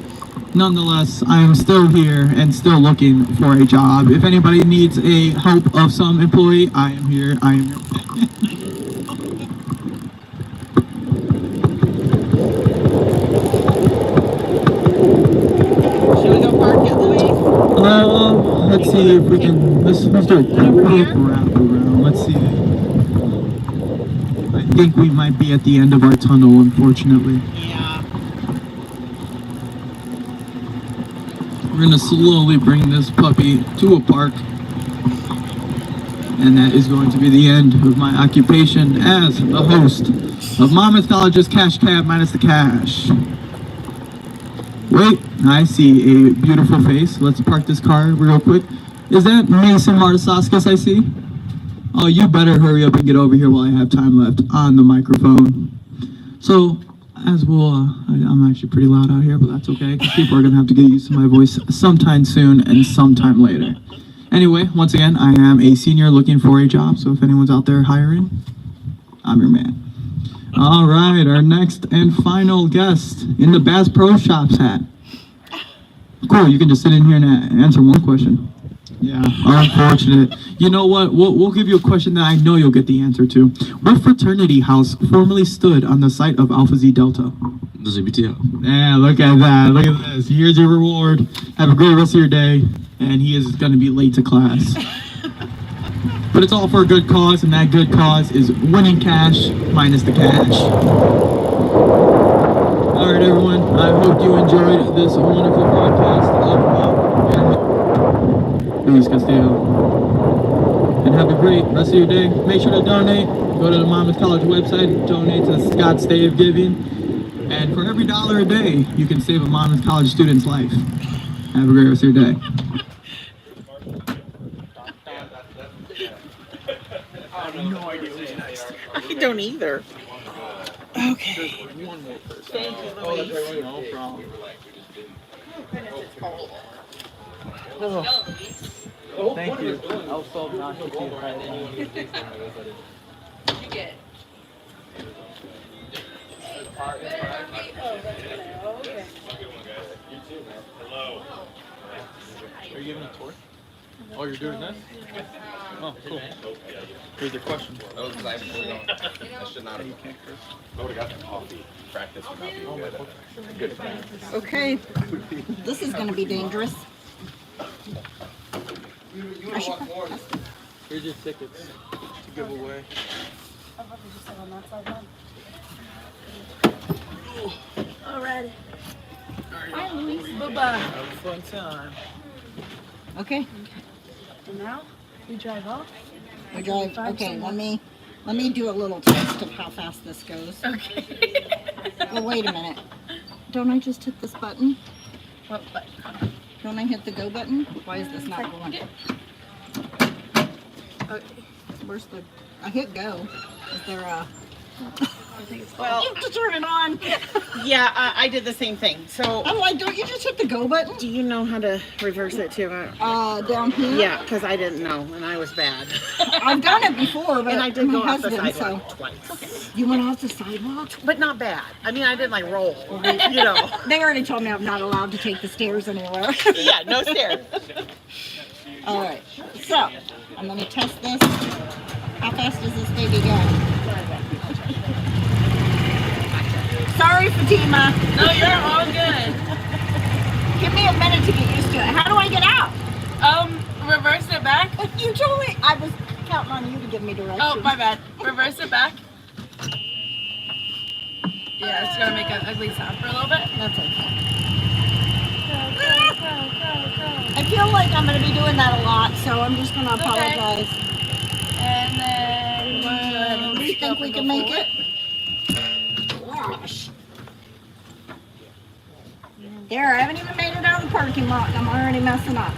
Nonetheless, I am still here and still looking for a job. If anybody needs a help of some employee, I am here. I am here. Should we go park it, Louise? Let's see if we can. Let's do a quick wrap around. Let's see. I think we might be at the end of our tunnel, unfortunately. Yeah. We're gonna slowly bring this puppy to a park. And that is going to be the end of my occupation as the host of Monmouth College's Cash Cab minus the cash. Wait, I see a beautiful face. Let's park this car real quick. Is that Mason Martisauskas I see? Oh, you better hurry up and get over here while I have time left on the microphone. So, as we'll, I'm actually pretty loud out here, but that's okay, because people are going to have to get used to my voice sometime soon and sometime later. Anyway, once again, I am a senior looking for a job, so if anyone's out there hiring, I'm your man. All right, our next and final guest in the Bass Pro Shops hat. Cool, you can just sit in here and answer one question. Yeah, unfortunate. You know what? We'll give you a question that I know you'll get the answer to. What fraternity house formerly stood on the site of Alpha Zeta Delta? The ZBTO. Yeah, look at that. Look at this. Here's your reward. Have a great rest of your day. And he is going to be late to class. But it's all for a good cause, and that good cause is winning cash minus the cash. All right, everyone. I hope you enjoyed this wonderful broadcast of me, Luis Castillo. And have a great rest of your day. Make sure to donate. Go to the Monmouth College website. Donate to Scott's Day of Giving. And for every $1 a day, you can save a Monmouth College student's life. Have a great rest of your day. I don't either. Okay. Thank you, Louise. No problem. Thank you. I'll solve not to keep You get. Are you giving a tour? Oh, you're doing this? Oh, cool. Here's your question. Oh, because I haven't really known. I should not have. You can't curse. I would have got the coffee. Practice would not be good. Good practice. Okay, this is going to be dangerous. I should Here's your tickets to give away. Alright. Bye, Louise. Bye-bye. Have a fun time. Okay, And now, we drive off. we drive. Okay, let me do a little test of how fast this goes. Okay. Well, wait a minute. Don't I just hit this button? What button? Don't I hit the go button? Why is this not going? Okay. Where's the? I hit go. Is there a? I think it's Well, you have to turn it on. Yeah, I did the same thing. So, I'm like, don't you just hit the go button? do you know how to reverse it too? Down here. Yeah, because I didn't know, and I was bad. I've done it before, but And I did my go off the husband, sidewalk so twice. you went off the sidewalk. But not bad. I mean, I didn't like roll, you know. They already told me I'm not allowed to take the stairs anywhere. Yeah, no stairs. All right, so I'm gonna test this. How fast does this baby go? Sorry, Fatima. No, you're all good. Give me a minute to get used to it. How do I get out? Reverse it back. You told me. I was counting on you to give me directions. Oh, my bad. Reverse it back. Yeah, it's gonna make an ugly sound for a little bit. That's okay. I feel like I'm gonna be doing that a lot, so I'm just gonna apologize. And then Do you think we can make it? Gosh. There, I haven't even made it out of the parking lot and I'm already messing up.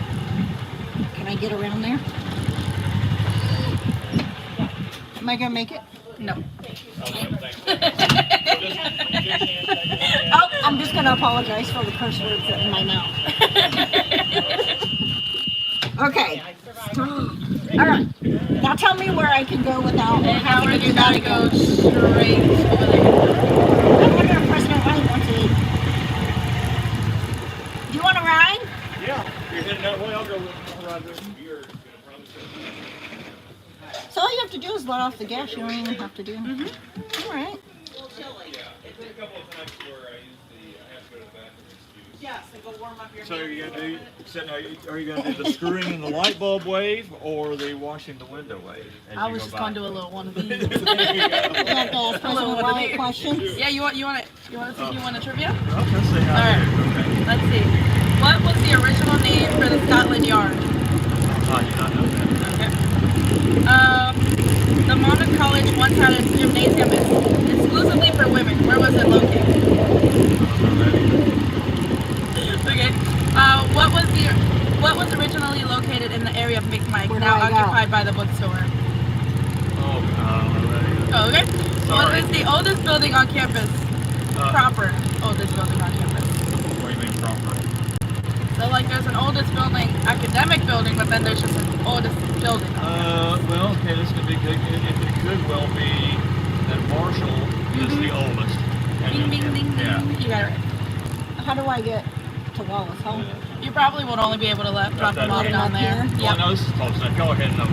Can I get around there? Am I gonna make it? No. Oh, I'm just gonna apologize for the curse words in my mouth. Okay. All right. Now tell me where I can go without And now having we're to do just that gotta again. go straight over there. I'm gonna press no right one, two. Do you want to ride? Yeah, you're heading that way. I'll go ride this. So all you have to do is let off the gas. You don't even have to do anything. All right. Yeah, so go warm up your So are you gonna do? Are you gonna do the screwing in the light bulb wave or the washing the window wave? as I you was go just by? gonna do a little one of these. You have to ask President Wyatt questions. Yeah, you want to see if you want a trivia? Okay, let's see how All right. it is. Okay. Let's see. What was the original name for the Scotland Yard? Oh, you not know that. Okay. The Monmouth College once had a gymnasium exclusively for women. Where was it located? located in the area of McMike, Where do now I go? occupied by the bookstore. Oh, okay. What is the oldest building on campus? Proper oldest building on campus. What do you mean proper? So like there's an oldest building, academic building, but then there's just an oldest building. Well, okay, this could be good. It could well be that Marshall is the oldest. And Ding, ding, ding, ding. Yeah. You got it right. How do I get to Wallace Home? You probably would only be able to drop them off right down up there. here? Well, no, this is close enough. Go ahead and let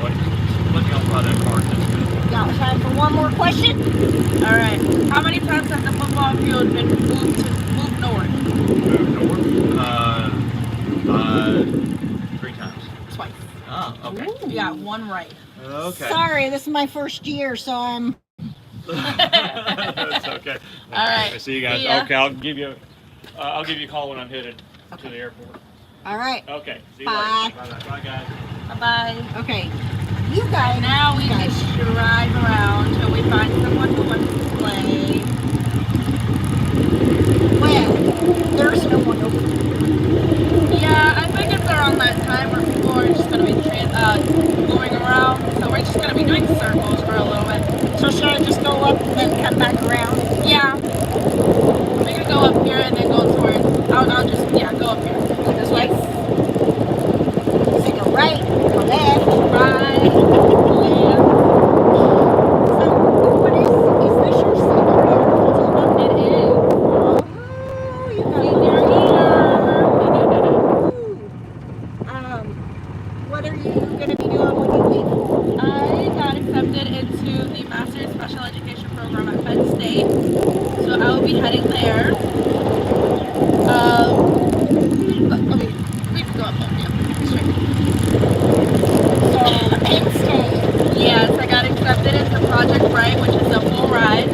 me off by that part. That's good. Got time for one more question? All right. How many times has the football field been moved north? Move north. 3 times. Twice. Oh, okay. You got one right. Okay. Sorry, this is my first year, so I'm... That's okay. All right. See you guys. See ya. Okay, I'll give you a call when I'm headed to the airport. All right. Okay. See you Bye. later. Bye, guys. Bye-bye. Okay. You guys... Now we guys. can drive around till we find someone who wants to play. Well, there's no one over there. Yeah, I think it's around that time where people are just going to be going around. So we're just going to be doing circles for a little bit. So should I just go up and then come back around? Yeah. We're going to go up here and then go towards... I'll just, go up here. Go this way? So go right, go left. Right. Left. So, what is this your senior year? It is. Oh, you got Senior year. What are you going to be doing when you leave? I got accepted into the Master's Special Education program at Penn State. So I will be heading there. We can go up there. Yeah, straight. So, Penn State. Yes, I got accepted into Project Bright, which is a full ride.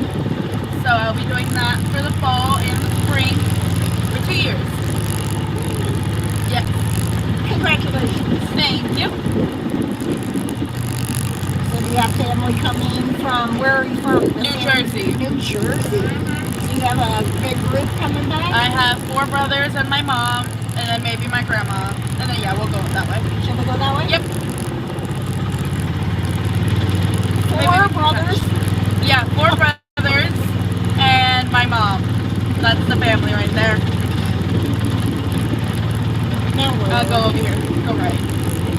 So I'll be doing that for the fall and the spring for 2 years. Yes. Congratulations. Thank you. So do you have family coming from, where are you from? New Jersey. New Jersey. Do you have a big group coming back? I have 4 brothers and my mom, and then maybe my grandma. And then, we'll go that way. Should we go that way? Yep. 4 brothers? Yeah, 4 brothers and my mom. That's the family right there. Now where? I'll go over here. Go right.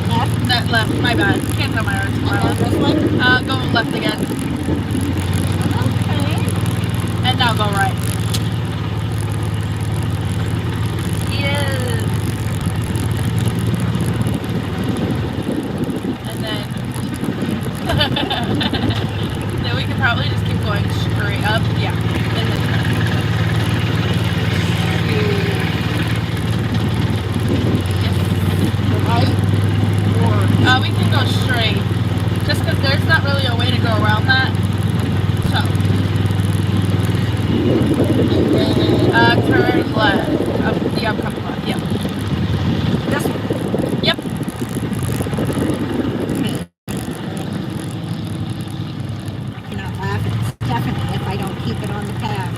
Left? That left. My bad. Can't tell my arms. This way? Go left again. Okay. And now go right. Yes. And then... then we can probably just keep going straight up. Yeah. And then... Right? We can go straight. Just because there's not really a way to go around that. So. Turn left. The upcoming left. Yep. This one? Yep. I cannot laugh at Stephanie if I don't keep it on the path.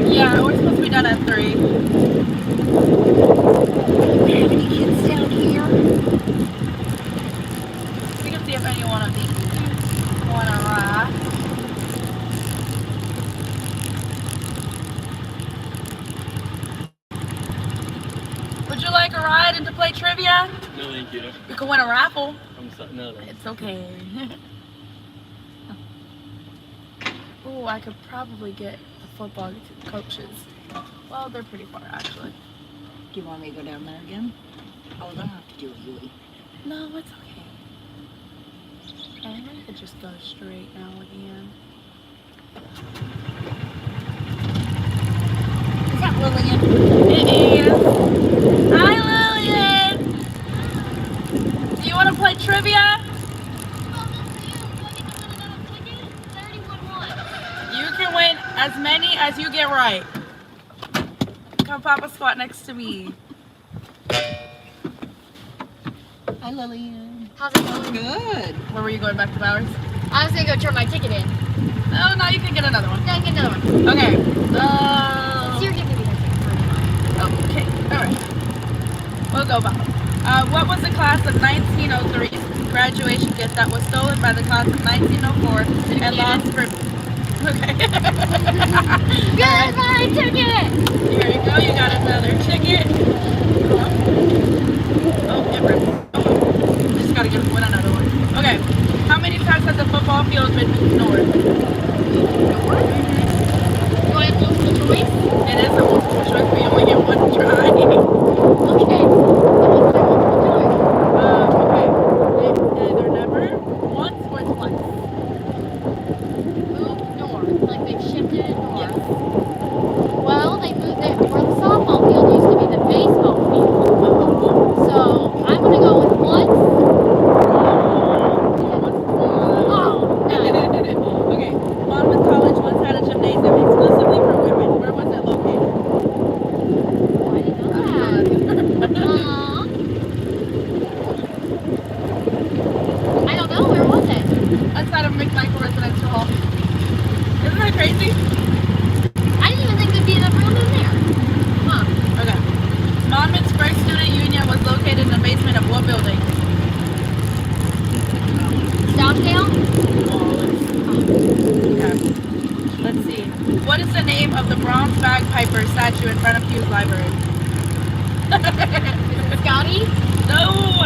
Yeah, we're supposed to be done at 3. Do you have any kids down here? We can see if any one of these want to ride. Would you like a ride and to play trivia? No, thank you. You can win a raffle. No, thanks. It's okay. Ooh, I could probably get the football coaches. Well, they're pretty far, actually. Do you want me to go down there again? Oh, I don't have to do a Huey. No, it's okay. I could just go straight now again. Is that Lillian? It is. Hi, Lillian! Do you want to play trivia? Yes, you get right. Come pop a squat next to me. Hi, Lillian. How's it going? Good. Where were you going, back to Bowers? I was gonna go turn my ticket in. Oh, now you can get another one. Yeah, get another one. Okay. So you're giving me that ticket for mine. Okay, alright. We'll go back. What was the class of 1903's graduation gift that was stolen by the class of 1904 and lost for... Okay. Goodbye ticket! Here you go, you got another ticket. Oh, it ripped. Oh, just gotta win another one. Okay. How many times has the football field been moved north? North? Do I have multiple choice? It is a multiple choice, but you only get one try. Okay. Okay. It's either never, once, or twice. Moved north. Like they've shifted it north. Yes. Well, they moved it where the softball field used to be the baseball field. So I'm gonna go with once. Okay. Monmouth College once had a gymnasium exclusively for women. Where was it located? I didn't know that. I don't know. Where was it? Outside of McMichael Residential Hall. Isn't that crazy? I didn't even think there'd be enough room in there. Huh. Okay. Monmouth's first student union was located in the basement of what building? Stockdale? Okay. Let's see. What is the name of the bronze bagpiper statue in front of Hughes Library? Scotty? No!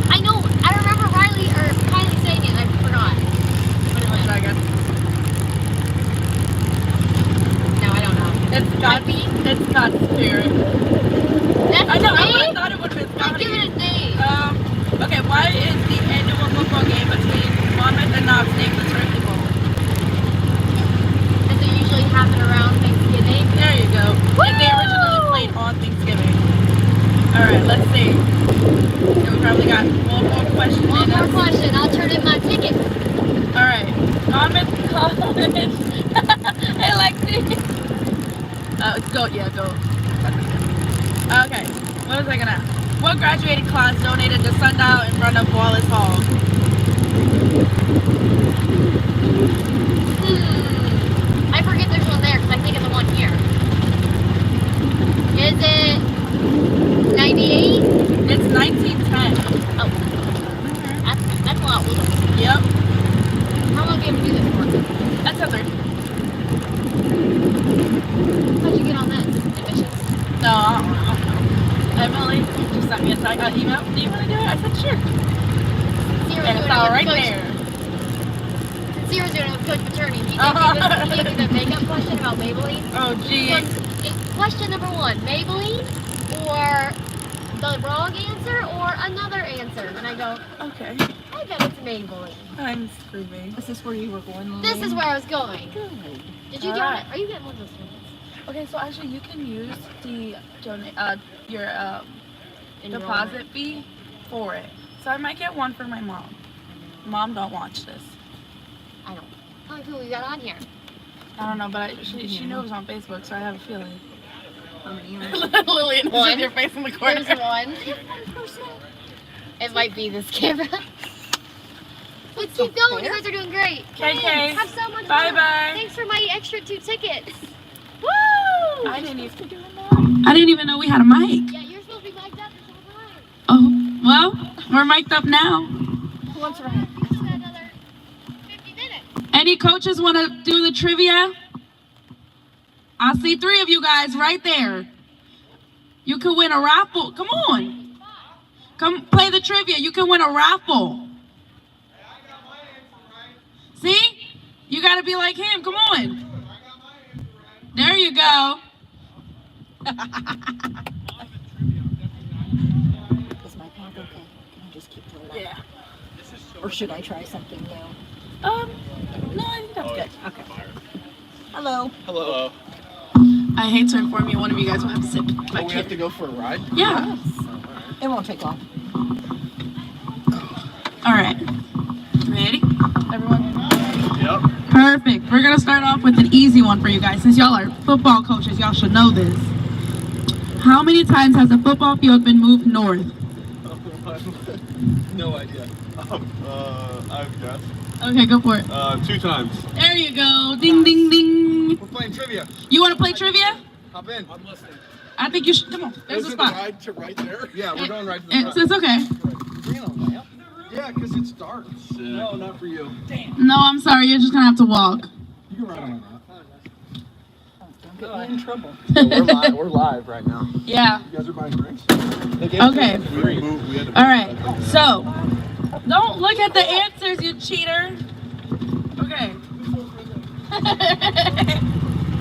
I know. I remember Riley or Kylie saying it and I forgot. What should I guess? No, I don't know. It's Scotty. It's Scott's spirit. That's I know, a I name? thought it would have been I'll Scotty. give it a name. Okay, why is the annual football game between Monmouth and Knox named the Turkey Bowl? Does it usually happen around Thanksgiving? There you go. And they originally played on Thanksgiving. Alright, let's see. Okay, we probably got one more question. One more question. I'll turn in my ticket. Alright. Monmouth College. I like this. Go, yeah, go. Okay, what was I gonna ask? What graduating class donated the sundial in front of Wallace Hall? I forget there's one there because I think of the one here. Is it 98? It's 1910. Oh. That's a lot older. Yep. How long do you have to do this for? That's a third. How'd you get on this? Admissions? No, I don't know. Emily just sent me a email. Do you want to do it? I said sure. And it's all right there. Zero's doing it with Coach Paterni. He gave me the makeup question about Maybelline. Oh, geez. So, question number one, Maybelline or the wrong answer or another answer? And I go, Okay. I bet it's Maybelline. I'm screaming. Is this where you were going? This is where I was going. Good. Did you Alright. get it? Are you getting one of those ones? Okay, so actually you can use the your Enrollment. deposit fee for it. So I might get one for my mom. Mom, don't watch this. I don't. How many people we got on here? I don't know, but she knows on Facebook, so I have a feeling. How many Lillian, One. with your face in the corner. There's one. It might be this camera. Let's keep going. You guys are doing great. KK. Have so much fun. Bye-bye. Thanks for my extra 2 tickets. Woo! I didn't even know we had a mic. Yeah, you're supposed to be mic'd up this whole time. Oh, well, we're mic'd up now. Who wants to ride? You just got another 50 minutes. Any coaches want to do the trivia? I see 3 of you guys right there. You could win a raffle. Come on. Come play the trivia. You can win a raffle. See? You got to be like him. Come on. There you go. Is my pack okay? Can I just keep doing that? Yeah. Or should I try something new? No, I think that's good. Okay. Hello. Hello. I hate to inform you, one of you guys will have to sit back We here. have to go for a ride? Yeah. It won't take long. All right. Ready? Everyone? Yep. Perfect. Perfect. We're gonna start off with an easy one for you guys. Since y'all are football coaches, y'all should know this. How many times has a football field been moved north? No idea. I would guess. Okay, go for it. 2 times. There you go. Ding, ding, ding. We're playing trivia. You want to play trivia? Hop in. I'm listening. I think you should. Come on. There's a spot. Ride to right there? Yeah, we're going right to the front. It's okay. Yeah, because it's dark. No, not for you. No, I'm sorry. You're just gonna have to walk. You can ride on that. Don't get me in trouble. We're live right now. Yeah. You guys are buying drinks? Okay. All right. So, don't look at the answers, you cheater. Okay.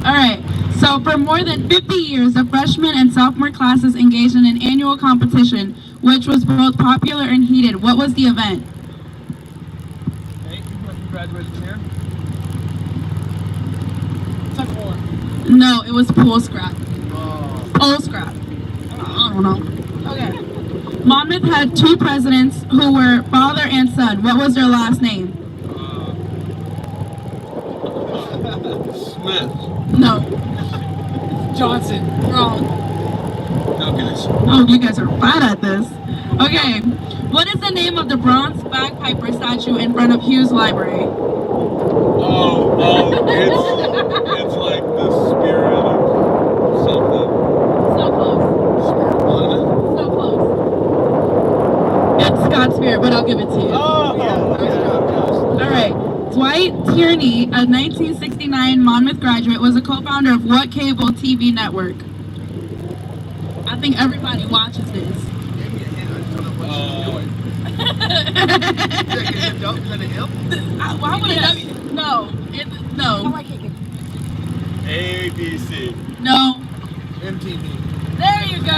All right. So, for more than 50 years, the freshman and sophomore classes engaged in an annual competition, which was both popular and heated. What was the event? Hey, you graduated from here? No, it was pool scrap. Pool scrap. I don't know. Okay. Monmouth had 2 presidents who were father and son. What was their last name? Smith. No. Johnson. Wrong. No, guys. Oh, you guys are bad at this. Okay. What is the name of the bronze bagpiper statue in front of Hughes Library? It's like the spirit of something. So close. So close. It's God's spirit, but I'll give it to you. Oh, yeah. Nice job, Josh. All right. Dwight Tierney, a 1969 Monmouth graduate, was a co-founder of what cable TV network? I think everybody watches this. Give me a hint. I just don't know what she's doing. Why would it? No. No. ABC. No. MTV. There you go.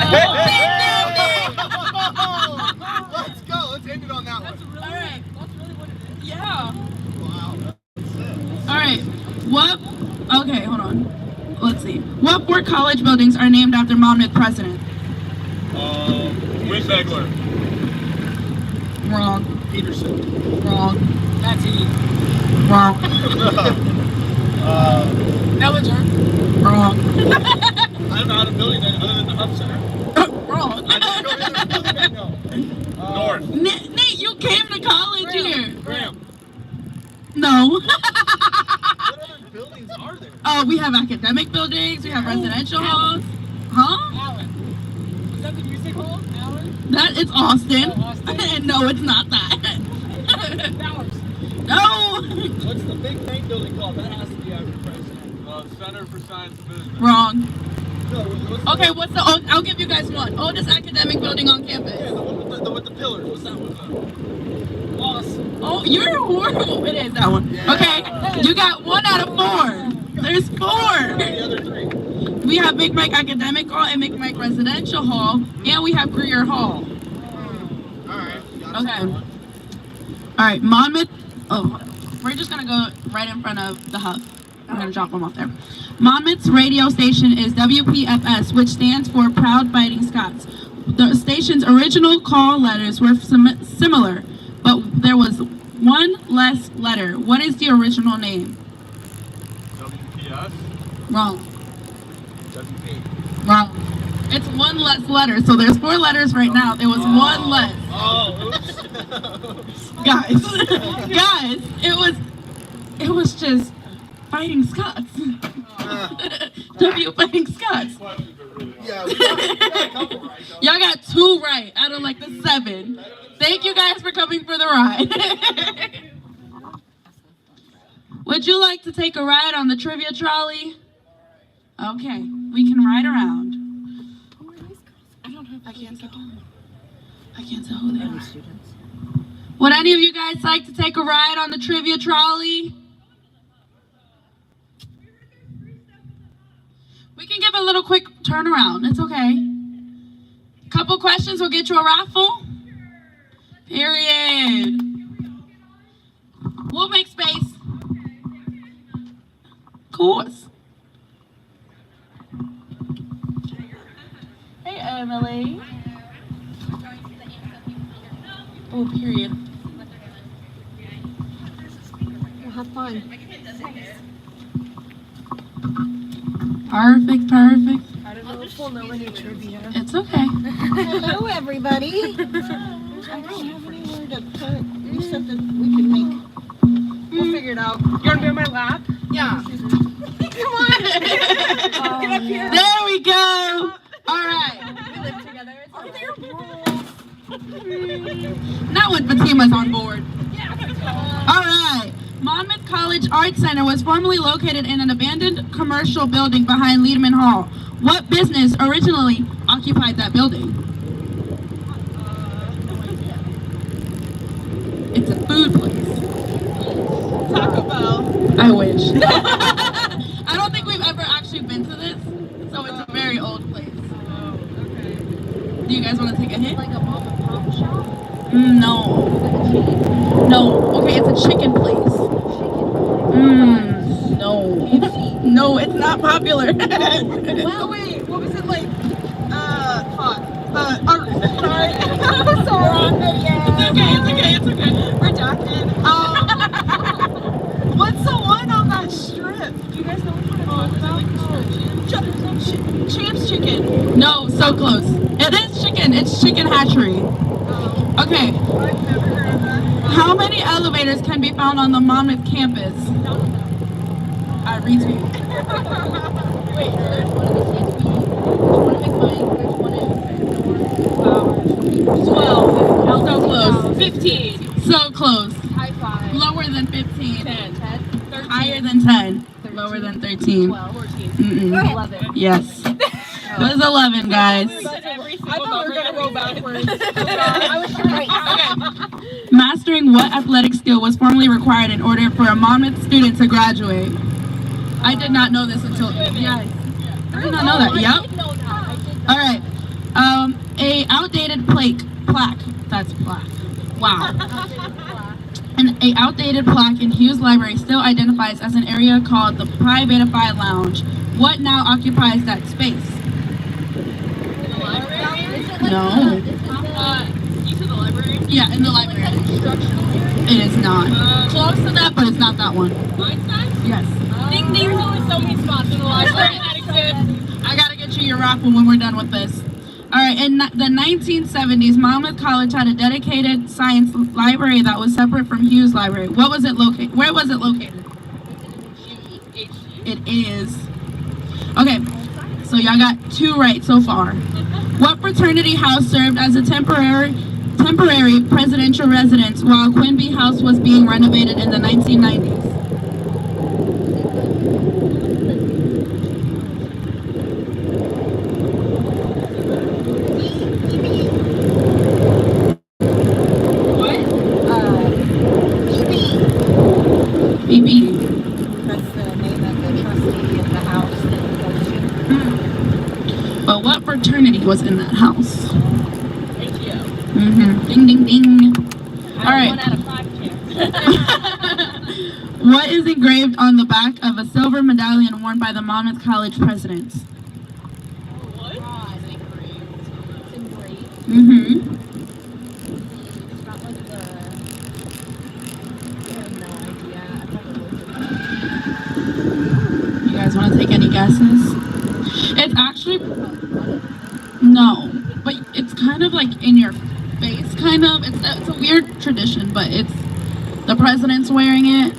Let's go. Let's end it on that one. All right. That's really what it is. Yeah. Wow. All right. What? Okay, hold on. Let's see. What 4 college buildings are named after Monmouth president? Winsegler. Wrong. Peterson. Wrong. That's E. Wrong. Bellinger. Wrong. I don't know how to building that other than the Hub Center. Wrong. I just go North. Nate, you came to college here. Graham. No. What other buildings are there? Oh, we have academic buildings. We have residential halls. Huh? Allen. Was that the music hall? Allen? That is Austin. Oh, Austin. No, it's not that. Bowers. No. What's the big main building called? That has to be after president. Center for Science and Business. Wrong. No, what's Okay, what's the old, I'll give you guys one. Oldest academic building on campus. Yeah, the one with the pillars. What's that one? Loss. Oh, you're horrible. It is that one. Yeah. Okay, you got 1 out of 4. There's 4. The other 3. We have Big Mike Academic Hall and Big Mike Residential Hall, and we have Greer Hall. Alright. Okay. Alright, Monmouth. Oh, we're just gonna go right in front of the hub. I'm gonna drop them off there. Monmouth's radio station is WPFS, which stands for Proud Fighting Scots. The station's original call letters were similar, but there was 1 less letter. What is the original name? WPS? Wrong. WP. Wrong. It's 1 less letter, so there's 4 letters right now. There was 1 less. Oh, oops. Guys, it was just Fighting Scots. W Fighting Scots. Yeah, we got a couple right, though. Y'all got 2 right out of like the 7. Thank you guys for coming for the ride. Would you like to take a ride on the trivia trolley? Okay, we can ride around. I can't tell who they are. Would any of you guys like to take a ride on the trivia trolley? We can give a little quick turnaround. It's okay. Couple questions will get you a raffle. Period. We'll make space. Of course. Hey, Emily. Oh, period. Well, have fun. Perfect, perfect. I don't know if we'll know any trivia. It's okay. Hello, everybody. I don't have anywhere to put. You said that we could make. We'll figure it out. You want to be on my lap? Yeah. Come on. Get up here. There we go. All right. We live together. Are there rules? Not when Fatima's on board. Yeah. All right. Monmouth College Arts Center was formerly located in an abandoned commercial building behind Liedman Hall. What business originally occupied that building? It's a food place. Taco Bell. I wish. I don't think we've ever actually been to this, so it's a very old place. Oh, okay. Do you guys want to take a hint? Like a mom and pop shop? No. No. Okay, it's a chicken place. No. No, it's not popular. Well, wait, what was it like? Fuck. Sorry. It's okay. Redacted. What's the one on that strip? Do you guys know what I'm talking about? Champs Chicken. No, so close. It is chicken. It's Chicken Hatchery. Okay. I've never heard of that. How many elevators can be found on the Monmouth campus? I retweet. Wait, there's one in the CSB, there's one in McMine, there's one in Flowers. 12. So close. 15. So close. High five. Lower than 15. 10. 13. Higher than 10. Lower than 13. 12. 14. Mm-mm. 11. Yes. It was 11, guys. I thought we were going to roll backwards. I was right. Mastering what athletic skill was formerly required in order for a Monmouth student to graduate? I did not know this until, yes. I did not know that, yep. All right. A outdated plaque, that's plaque. Wow. A outdated plaque in Hughes Library still identifies as an area called the Pi Beta Phi Lounge. What now occupies that space? No. You said the library? Yeah, in the library. It is not. Close to that, but it's not that one. Einstein? Yes. Ding ding, there's only so many spots in the library that exist. I gotta get you your raffle when we're done with this. All right, in the 1970s, Monmouth College had a dedicated science library that was separate from Hughes Library. What was it located? Where was it located? It is. Okay, so y'all got 2 right so far. What fraternity house served as a temporary presidential residence while Quinby House was being renovated in the 1990s? BB. That's the name of the trustee of the house that it goes to. But what fraternity was in that house? ATO. Ding, ding, ding. All right. 1 out of 5 chance. What is engraved on the back of a silver medallion worn by the Monmouth College presidents? What? It's engraved. It's not like the... I have no idea. I've never looked at that. You guys want to take any guesses? It's actually... No. But it's kind of like in your face, kind of. It's a weird tradition, but it's... The president's wearing it.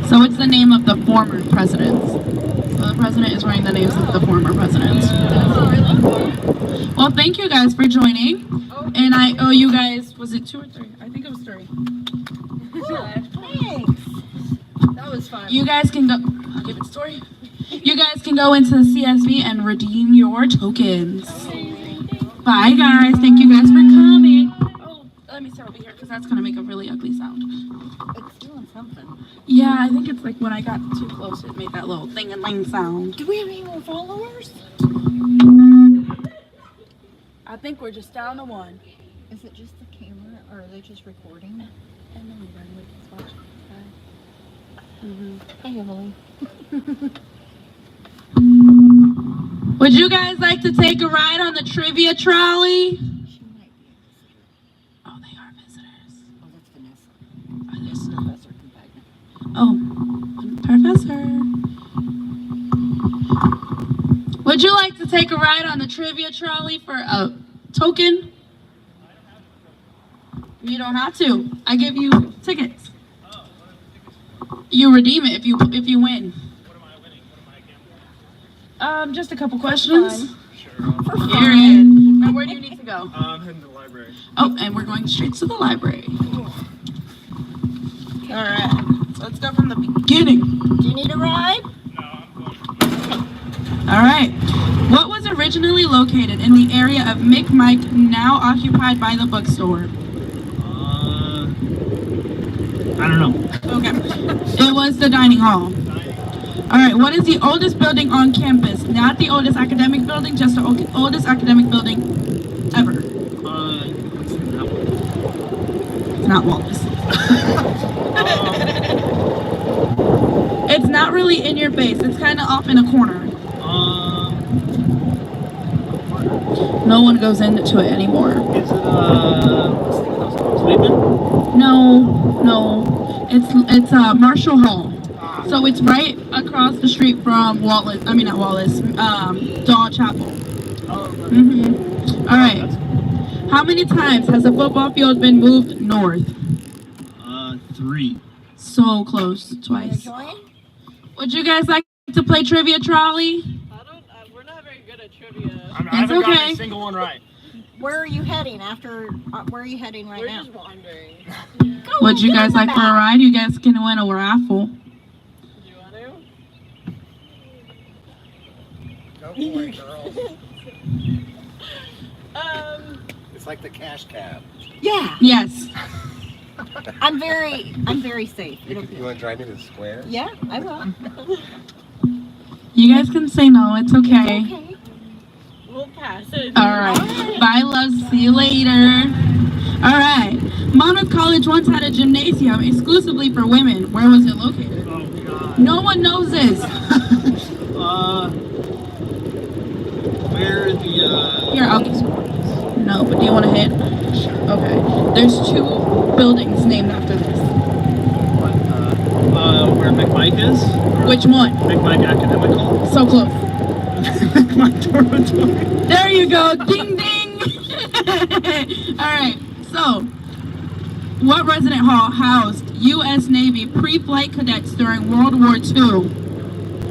So it's the name of the former presidents. So the president is wearing the names of the former presidents. Well, thank you guys for joining. And I owe you guys, was it 2 or 3? I think it was 3. Thanks. That was fun. You guys can go, I'll give it story. You guys can go into the CSV and redeem your tokens. Bye guys, thank you guys for coming. Oh, let me start over here because that's gonna make a really ugly sound. It's doing something. Yeah, I think it's like when I got too close, it made that little thing-a-ling sound. Do we have any more followers? I think we're just down to 1. Is it just the camera, or are they just recording? And then we run with this watch. Hey, Emily. Would you guys like to take a ride on the trivia trolley? She might be. Oh, they are visitors. Oh, that's Vanessa. Oh, Professor. Would you like to take a ride on the trivia trolley for a token? You don't have to. I give you tickets. You redeem it if you win. Just a couple questions. Period. And where do you need to go? I'm heading to the library. Oh, and we're going straight to the library. All right. So let's go from the beginning. Do you need a ride? All right. What was originally located in the area of Micmac, now occupied by the bookstore? I don't know. Okay. It was the dining hall. All right. What is the oldest building on campus? Not the oldest academic building, just the oldest academic building ever. It's not Wallace. It's not really in your base. It's kind of off in a corner. No one goes into it anymore. Is it Sleeping? No. It's Marshall Hall. So it's right across the street from Wallace. I mean not Wallace. Daw Chapel. All right. How many times has a football field been moved north? 3. So close. Twice. Would you guys like to play Trivia Trolley? We're not very good at trivia. I haven't okay. gotten a single one right. Where are you heading after? Where are you heading right now? We're just wandering. Would you guys like for a ride? You guys can win a raffle. Do you want to? Go for it, girls. It's like the cash cab. Yeah. Yes. I'm very safe. You want to drive me to the square? Yeah, I will. You guys can say no. It's okay. Okay. We'll pass it. All right. Bye, love. See you later. All right. Monmouth College once had a gymnasium exclusively for women. Where was it located? Oh, God. No one knows this. Where the, Here, I'll get No, but do you want to hit? Okay. There's 2 buildings named after this. where McMike is? Which one? McMike Academic Hall? So close. McMike Dormitory. There you go. Ding, ding. All right. So, what resident hall housed U.S. Navy pre-flight cadets during World War II?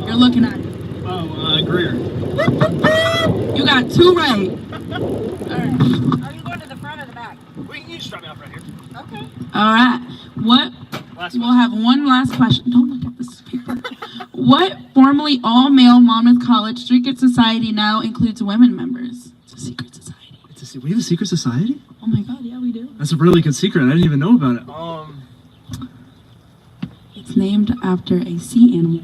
You're looking at it. Greer. You got 2 right. Are you going to the front or the back? Wait, you just drop me off right here. Okay. All right. What? We'll have one last question. Don't look at this paper. What formerly all-male Monmouth College secret society now includes women members? It's a secret society. We have a secret society? Oh my God, yeah, we do. That's a really good secret. I didn't even know about it. It's named after a sea animal.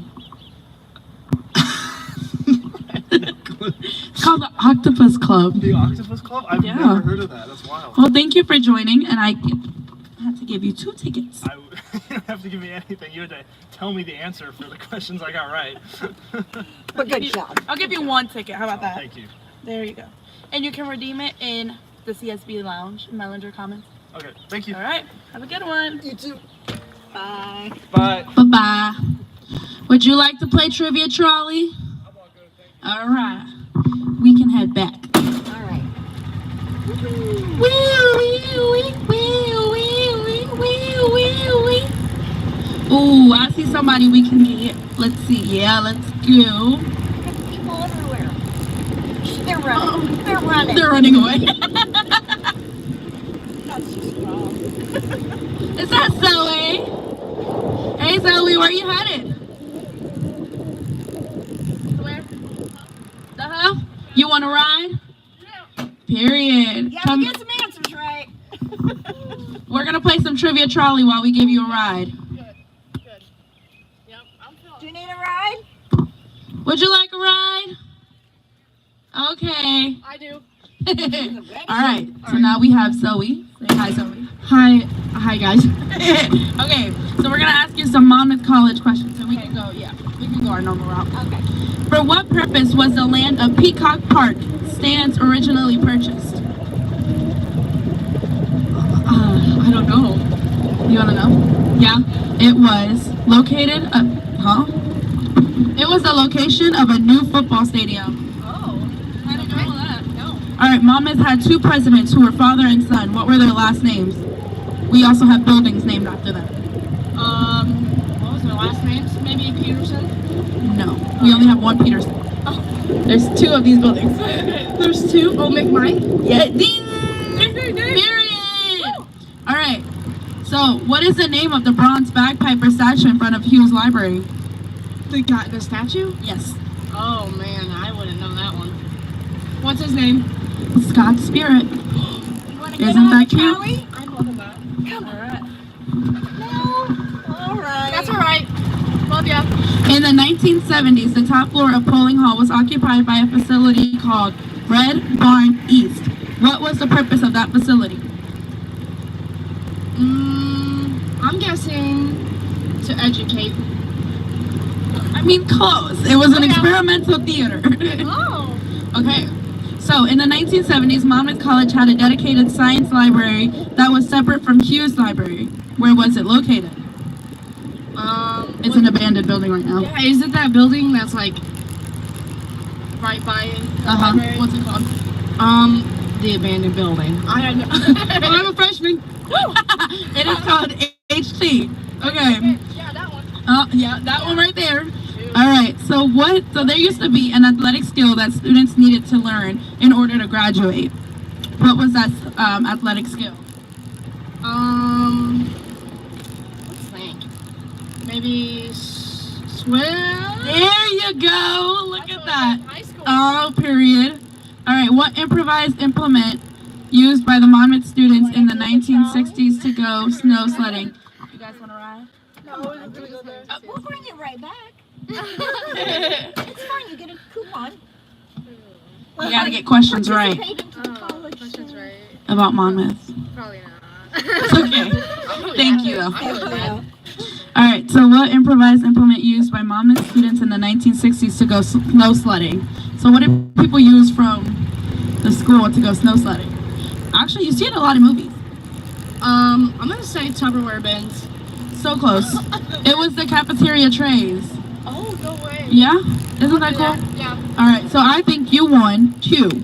It's called the Octopus Club. The Octopus Club? I've never heard of that. That's wild. Well, thank you for joining, and I have to give you 2 tickets. You don't have to give me anything. You had to tell me the answer for the questions I got right. But good job. I'll give you 1 ticket. How about that? Thank you. There you go. And you can redeem it in the CSB Lounge in Mellinger Commons. Okay, thank you. All right. Have a good one. You too. Bye. Bye. Bye-bye. Would you like to play Trivia Trolley? All right. We can head back. All right. Ooh, I see somebody we can get. Let's see. Yeah, let's go. People everywhere. They're running. They're running. They're running away. Is that Zoe? Hey, Zoe, where you headed? Where? Uh-huh. You want to ride? Yeah. Period. Yeah, we get some answers right. We're going to play some Trivia Trolley while we give you a ride. Good. Yep, I'm feeling. Do you need a ride? Would you like a ride? Okay. I do. All right. So now we have Zoe. Say hi, Zoe. Hi, guys. Okay. So we're gonna ask you some Monmouth College questions, and we can go. Yeah, we can go our normal route. Okay. For what purpose was the land of Peacock Park stands originally purchased? I don't know. You wanna know? Yeah. It was Located, It was the location of a new football stadium. Oh, I didn't know that. No. All right, Monmouth had 2 presidents who were father and son. What were their last names? We also have buildings named after them. What was their last names? Maybe Peterson? No, we only have 1 Peterson. Oh. There's 2 of these buildings. There's 2? Oh, McMine? Yeah, ding! Period! All right, so what is the name of the bronze bagpiper statue in front of Hughes Library? The statue? Yes. Oh man, I wouldn't know that one. What's his name? Scott Spirit. Isn't that cute? I'm loving that. Come on. All right. That's alright. Love ya. In the 1970s, the top floor of Polling Hall was occupied by a facility called Red Barn East. What was the purpose of that facility? I'm guessing to educate. I mean, close. It was an experimental theater. Oh. Okay. So, in the 1970s, Monmouth College had a dedicated science library that was separate from Hughes Library. Where was it located? It's an abandoned building right now. Yeah, is it that building that's like right by the library? What's it called? The abandoned building. I had no. I'm a freshman. It is called HT. Okay. Yeah, that one. Yeah, that one right there. All right. So there used to be an athletic skill that students needed to learn in order to graduate. What was that athletic skill? Let's think. Maybe swim. There you go. Look at that. High school. Oh, period. All right. What improvised implement used by the Monmouth students in the 1960s to go snow sledding? You guys want to ride? No, we'll bring it right back. It's fine. You get a coupon. You gotta get questions right Participate into the college, Questions right. about Monmouth. Probably not. It's okay. Thank you, though. Thank you. All right. So, what improvised implement used by Monmouth students in the 1960s to go snow sledding? So, what did people use from the school to go snow sledding? Actually, you see it in a lot of movies. I'm gonna say Tupperware bins. So close. It was the cafeteria trays. Oh, no way. Yeah? Isn't that cool? Yeah. All right. So, I think you won 2,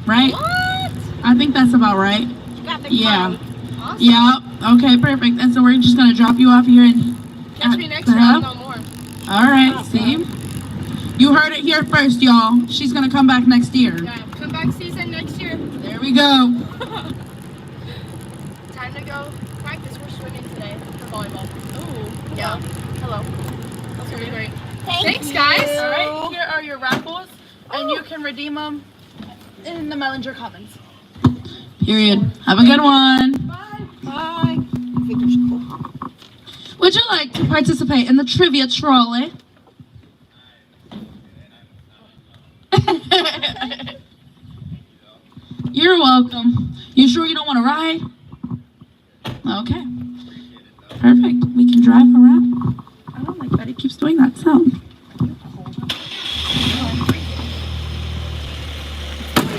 right? What? I think that's about right. You got the Yeah. Awesome. Yeah. Okay, perfect. And so we're just gonna drop you off here and Catch me next round, no more. All right. See, you heard it here first, y'all. She's gonna come back next year. Yeah, come back season next year. There we go. Time to go practice. We're swimming today for volleyball. Ooh. Yeah. Hello. That's gonna be great. Thanks, guys. All right. Here are your raffles, and you can redeem them in the Mellinger Commons. Period. Have a good one. Bye. Figure school. Would you like to participate in the trivia trolley? You're welcome. You sure you don't want to ride? Okay. Perfect. We can drive around. I don't like that. It keeps doing that sound.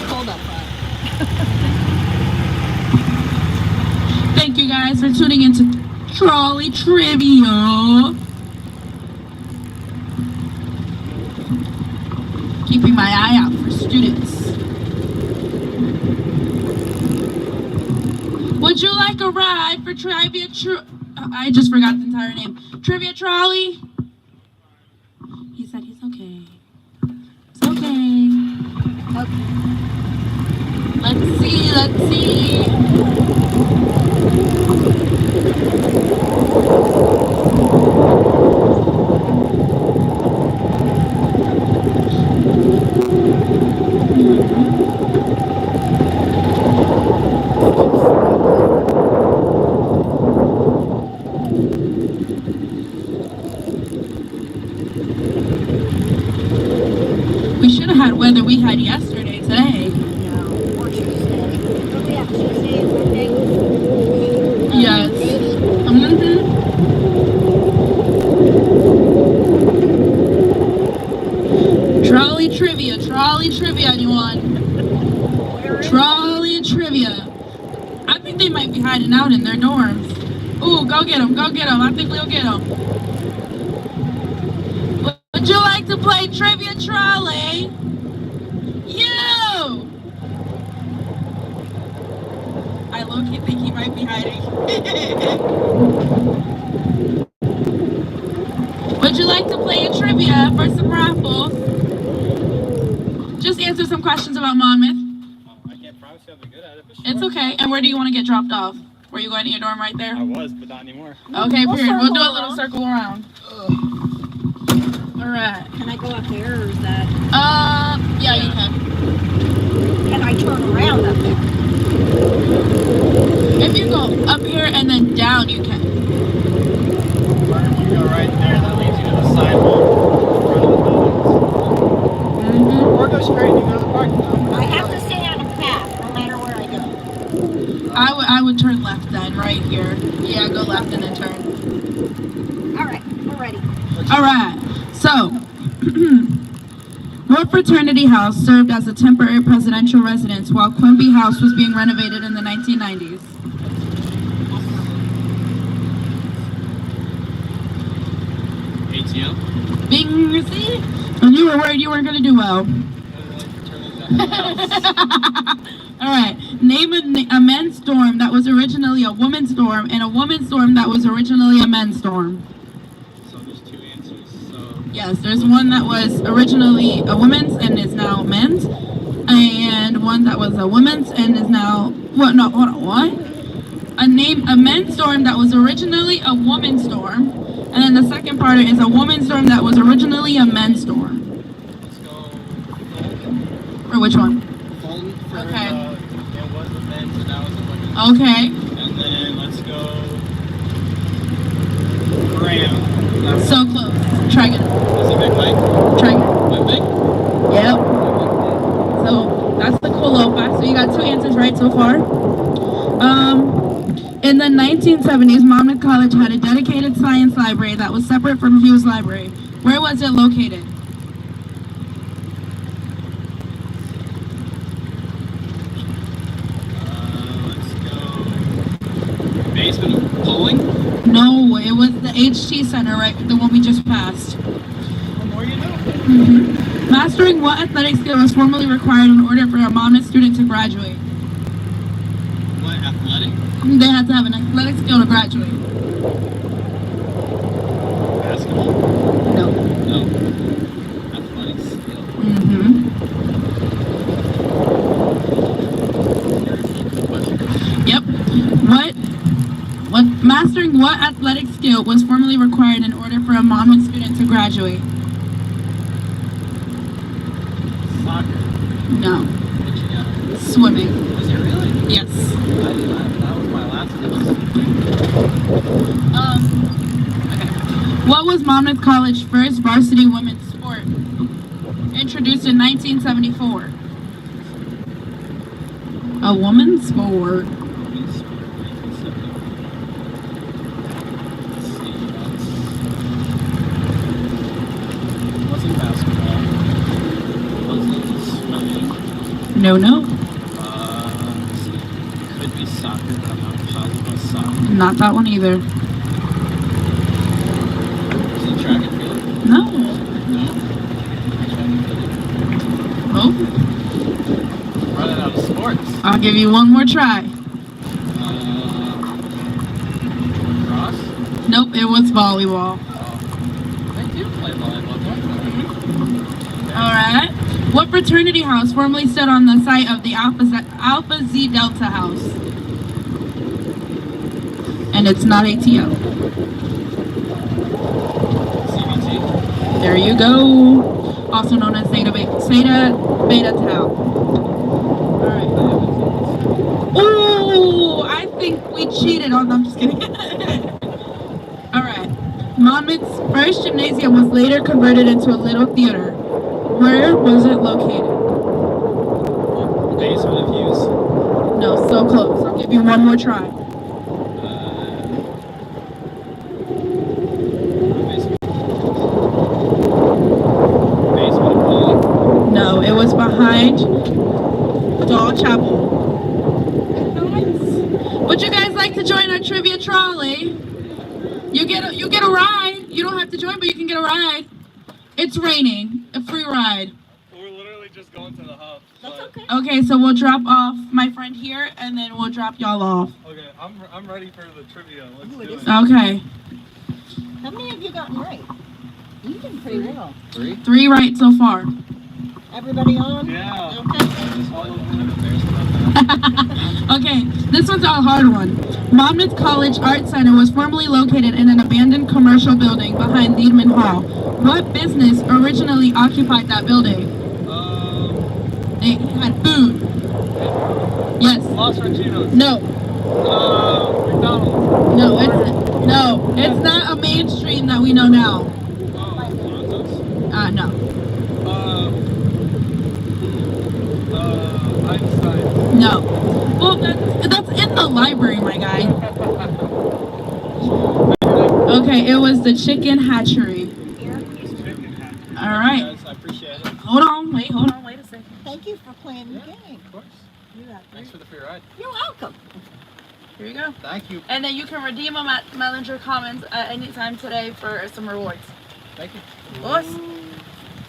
Hold up. Thank you guys for tuning into Trolley Trivia. Keeping my eye out for students. Would you like a ride for Trivia I just forgot the entire name. Trivia Trolley? He said he's okay. It's okay. Let's see, let's see. We should have had weather we had yesterday today. Or Tuesday. Don't we have Tuesday and Monday? Yes. Trolley trivia, anyone? Trolley trivia. I think they might be hiding out in their dorms. Ooh, go get them, go get them. I think we'll get them. play Trivia Trolley. You! I low-key think he might be hiding. Would you like to play a trivia for some raffles? Just answer some questions about Monmouth. I can't promise you I'll be good at it, but sure. It's okay. And where do you want to get dropped off? Were you going to your dorm right there? I was, but not anymore. Okay, period. We'll do a little circle around. All right. Can I go up there, or is that? Yeah, you can. Can I turn around up there? If you go up here and then down, you can. Or if you go right there, that leads you to the sidewalk in front of the buildings. Or go straight and you go to the parking lot. I have to stay on a path, no matter where I go. I would turn left then, right here. Yeah, go left and then turn. All right, we're ready. All right. So, what fraternity house served as a temporary presidential residence while Quimby House was being renovated in the 1990s? ATL? Bing, see? And you were worried you weren't going to do well. All right. Name a men's dorm that was originally a women's dorm and a women's dorm that was originally a men's dorm. So there's two answers. So Yes, there's one that was originally a women's and is now men's, and one that was a women's and is now what? No, hold on, what? A men's dorm that was originally a woman's dorm, and then the second part is a woman's dorm that was originally a men's dorm. let's go For which one? Fulton for Okay. it was a men's and now it's a women's. Okay. And then let's go Graham. So close. Try again. Is it Big Mike? Try again. Big Mike? Yep. So that's the Colopa. So you got two answers right so far. In the 1970s, Monmouth College had a dedicated science library that was separate from Hughes Library. Where was it located? Let's go basement of polling. No, it was the HT Center, right? The one we just passed. The more you know. Mastering what athletic skill was formally required in order for a Monmouth student to graduate? What athletic? They had to have an athletic skill to graduate. Basketball? No. No. Athletic skill. Yep. Mastering what athletic skill was formally required in order for a Monmouth student to graduate? Soccer. No. What you got? Swimming. Is it really? Yes. That was my last guess. Okay. What was Monmouth College's first varsity women's sport? Introduced in 1974. A woman's sport. Wasn't basketball. Wasn't swimming. No. Could be soccer, but I'm not positive on soccer. Not that one either. Is it track and field? No. No. Track and field. Oh. Running out of sports. I'll give you one more try. Cross? Nope, it was volleyball. They do play volleyball, don't they? Alright. What fraternity house formerly stood on the site of the Alpha Z Delta House? And it's not ATL. CBT? There you go. Also known as Zeta Beta Tau. Alright. Ooh, I think we cheated on them. I'm just kidding. Alright. Monmouth's first gymnasium was later converted into a little theater. Where was it located? Basement of Hughes? No, so close. I'll give you one more try. Basement of Polly? No, it was behind Doll Chapel. Nice. Would you guys like to join our trivia trolley? You get a ride. You don't have to join, but you can get a ride. It's raining. a free ride. We're literally just going to the hub. That's okay. Okay, so we'll drop off my friend here, and then we'll drop y'all off. Okay, I'm ready for the trivia. Let's do it. Okay. How many have you gotten right? You did pretty well. 3 right so far. Everybody on? Yeah. Okay. Okay, this one's a hard one. Monmouth College Art Center was formerly located in an abandoned commercial building behind Liedman Hall. What business originally occupied that building? They had food. Yes. Los Ranchitos. No. McDonald's. No, it's not a mainstream that we know now. No. Einstein. No. Well, that's in the library, my guy. Okay, it was the chicken hatchery. All right. I appreciate it. Hold on, wait a second. Thank you for playing the game. Of course. Thanks for the free ride. You're welcome. Here you go. Thank you. And then you can redeem them at Mellinger Commons at any time today for some rewards. Thank you. Boss,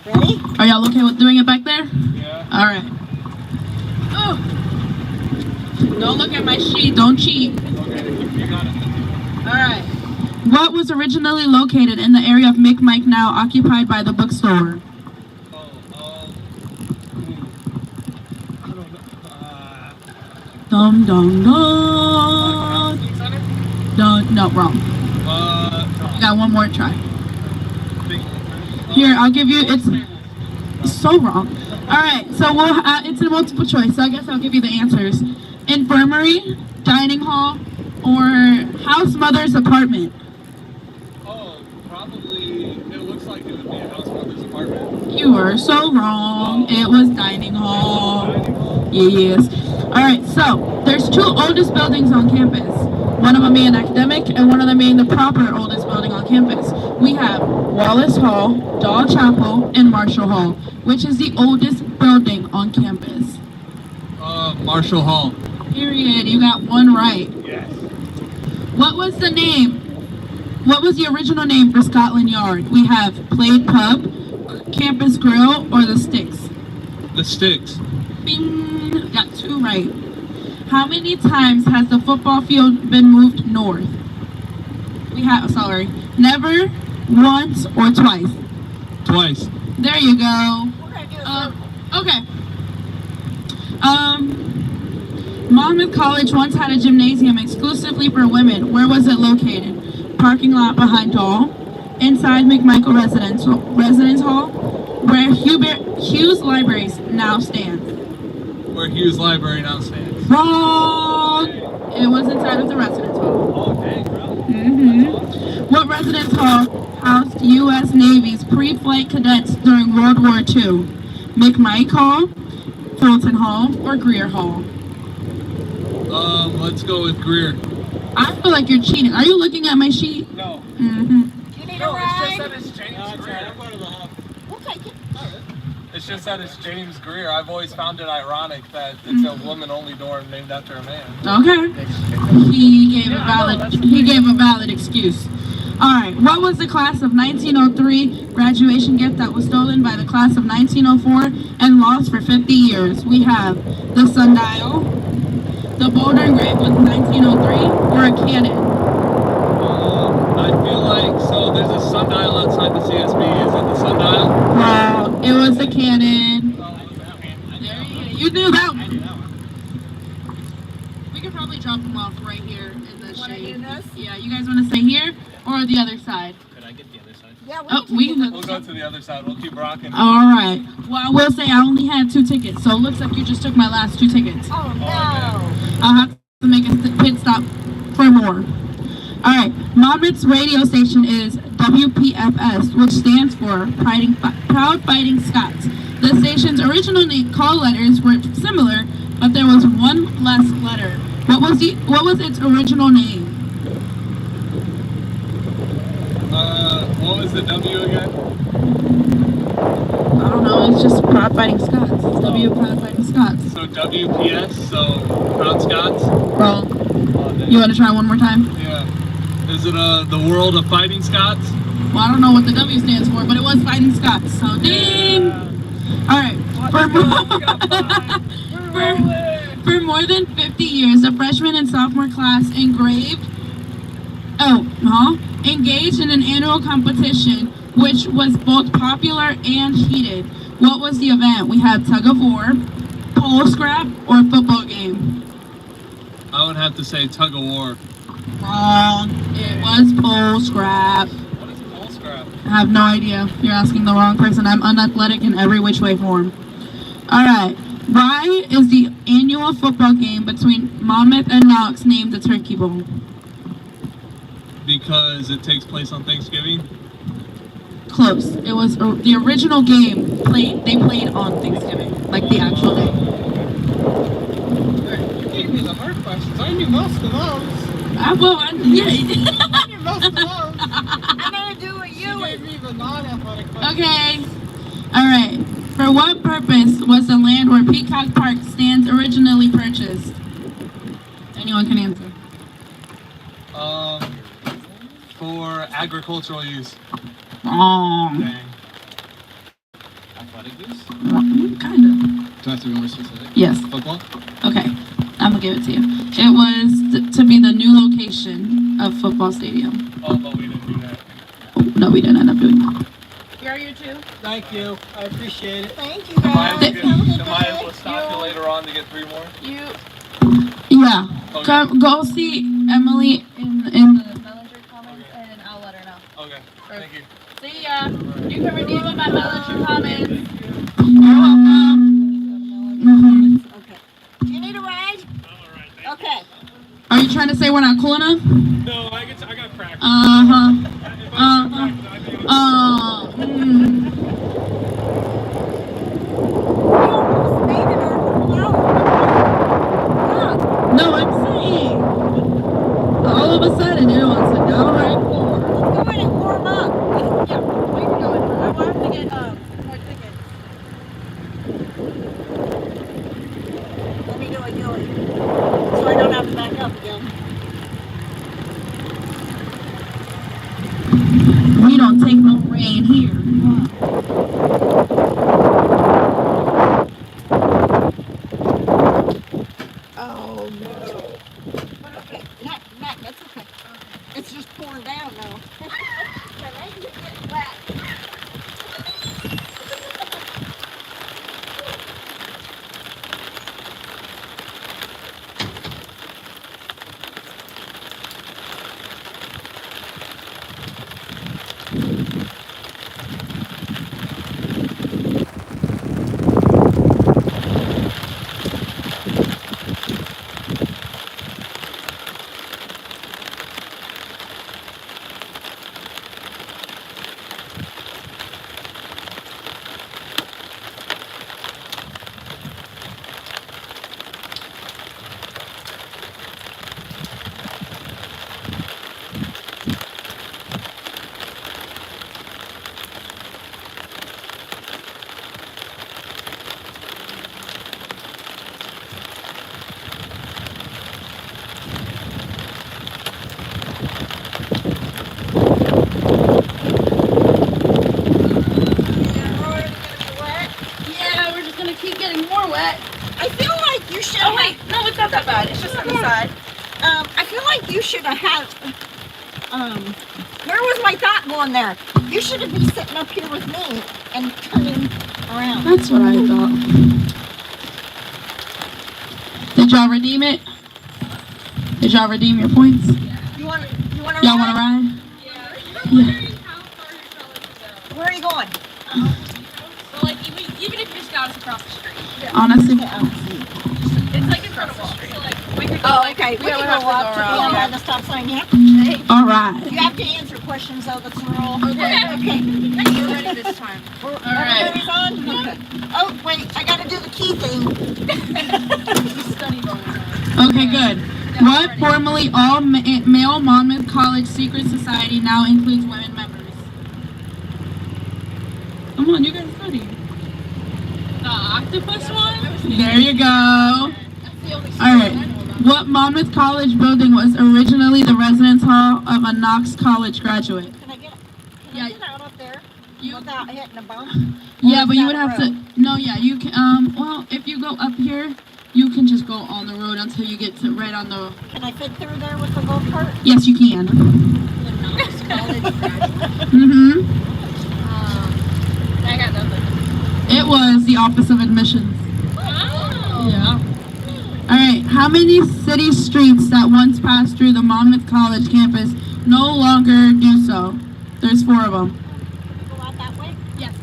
Ready? are y'all okay with doing it back there? Yeah. All right. Oh. Don't look at my sheet. Don't cheat. Okay, you got it. All right. What was originally located in the area of Micmac now occupied by the bookstore? I don't know. Dum dum dum. No, wrong. You got one more try. Here, I'll give you. It's so wrong. All right, so we'll. It's a multiple choice, so I guess I'll give you the answers. Infirmary, dining hall, or house mother's apartment. Oh, probably. It looks like it would be a house mother's apartment. You were so wrong. It was dining hall. Yes. All right, so there's 2 oldest buildings on campus. One of them being academic and one of them being the proper oldest building on campus. We have Wallace Hall, Dahl Chapel, and Marshall Hall. Which is the oldest building on campus? Marshall Hall. Period. You got one right. Yes. What was the name? What was the original name for Scotland Yard? We have Plate Pub, Campus Grill, or the Sticks? The Sticks. Bing. Got 2 right. How many times has the football field been moved north? Never, once, or twice? Twice. There you go. Okay. Monmouth College once had a gymnasium exclusively for women. Where was it located? Parking lot behind Dahl, inside McMichael Residence Hall, where Hughes Libraries now stand. Where Hughes Library now stands. Wrong! It was inside of the Residence Hall. Oh, dang, bro. What residence hall housed U.S. Navy's pre-flight cadets during World War II? McMike Hall, Fulton Hall, or Greer Hall? Let's go with Greer. I feel like you're cheating. Are you looking at my sheet? No. You need a No, it's just ride? that it's James Greer. I'm part of the hub. We'll take it. It's just that it's James Greer. I've always found it ironic that it's a woman-only dorm named after a man. Okay. He gave a valid excuse. All right. What was the class of 1903 graduation gift that was stolen by the class of 1904 and lost for 50 years? We have the sundial, the boulder engraved with 1903, or a cannon. I feel like, so there's a sundial outside the CSB. Is it the sundial? Wow, it was the cannon. There you knew that one. We could probably drop them off right here in the shade. Yeah, you guys want to stay here or the other side? Could I get the other side? Yeah, We'll go to the other side. We'll keep rocking. All right. Well, I will say I only had 2 tickets, so it looks like you just took my last 2 tickets. Oh, no. I'll have to make a pit stop for more. All right. Monmouth's radio station is WPFS, which stands for Proud Fighting Scots. The station's original call letters were similar, but there was one less letter. What was its original name? What was the W again? I don't know. It's just Proud Fighting Scots. It's Proud Fighting Scots. So WPS, so Proud Scots? Wrong. You want to try one more time? Yeah. Is it the World of Fighting Scots? Well, I don't know what the W stands for, but it was Fighting Scots. So ding. All right. For more than 50 years, the freshman and sophomore class engaged in an annual competition, which was both popular and heated. What was the event? We had tug of war, pole scrap, or football game. I would have to say tug of war. Wrong. It was pole scrap. What is pole scrap? I have no idea. You're asking the wrong person. I'm unathletic in every which way form. All right. Why is the annual football game between Monmouth and Knox named the Turkey Bowl? Because it takes place on Thanksgiving. Close. It was the original game they played on Thanksgiving, like the actual day. You gave me the hard questions. I knew most of those. Yeah. I knew most of those. I'm gonna do what You gave me the non-athletic questions. Okay. All right. For what purpose was the land where Peacock Park stands originally purchased? Anyone can answer. For agricultural use. Wrong. Dang. Athletic use? Kind of. Do I have to be more specific? Yes. Football? Okay. I'm gonna give it to you. It was to be the new location of football stadium. Oh, but we didn't do that. No, we didn't end up doing that. Here are you two. Thank you. I appreciate it. Thank you Am I guys. able to stop you later on to get 3 more? Yeah. Okay. Come go see Emily in the Mellinger comments, and I'll let her know. Okay. Thank you. See ya. You can redeem them at Mellinger comments. You're welcome. Okay. Do you need a ride? Okay. Are you trying to say we're not cool enough? No, I got practice. No, I'm saying. All of a sudden, it was a downright pour. Go in and warm up. Yeah, we can go in. I want to get more tickets. Let me do it. So I don't have to back up again. We don't take no rain here. Oh no. Okay. Not, that's okay. It's just pouring down now. My legs are getting wet. I feel like you should. Oh wait, no, it's not that bad. It's just on the side. I feel like you should have had. Where was my thought going there? You should have been sitting up here with me and turning around. That's what I thought. Did y'all redeem it? Did y'all redeem your points? You want to Y'all want to ride? Where are you going? Well, like even if you just got us across the street. Honestly. It's like across the street. So like we could go. Oh, okay. We Yeah, can we go have to up go to around. the the stop sign, yeah? All right. You have to answer questions though, that's the rule. Okay. Okay. You're ready this time. Everybody's on? Okay. Oh, wait, I gotta do the key thing. Study bonus. Okay, good. What formerly all male Monmouth College secret society now includes women members? Come on, you guys study. The octopus one? There you go. All right. What Monmouth College building was originally the residence hall of a Knox College graduate? Can I get it? Yeah, without hitting a bump? Yeah, Or but is you that would a have road? to. No, yeah, you can. Well, if you go up here, you can just go on the road until you get to right on the. Can I fit through there with the go-kart? Yes, you can. Mhm. I got nothing. It was the office of admissions. Oh. Yeah. All right. How many city streets that once passed through the Monmouth College campus no longer do so? There's 4 of them. Go out that way? Yes.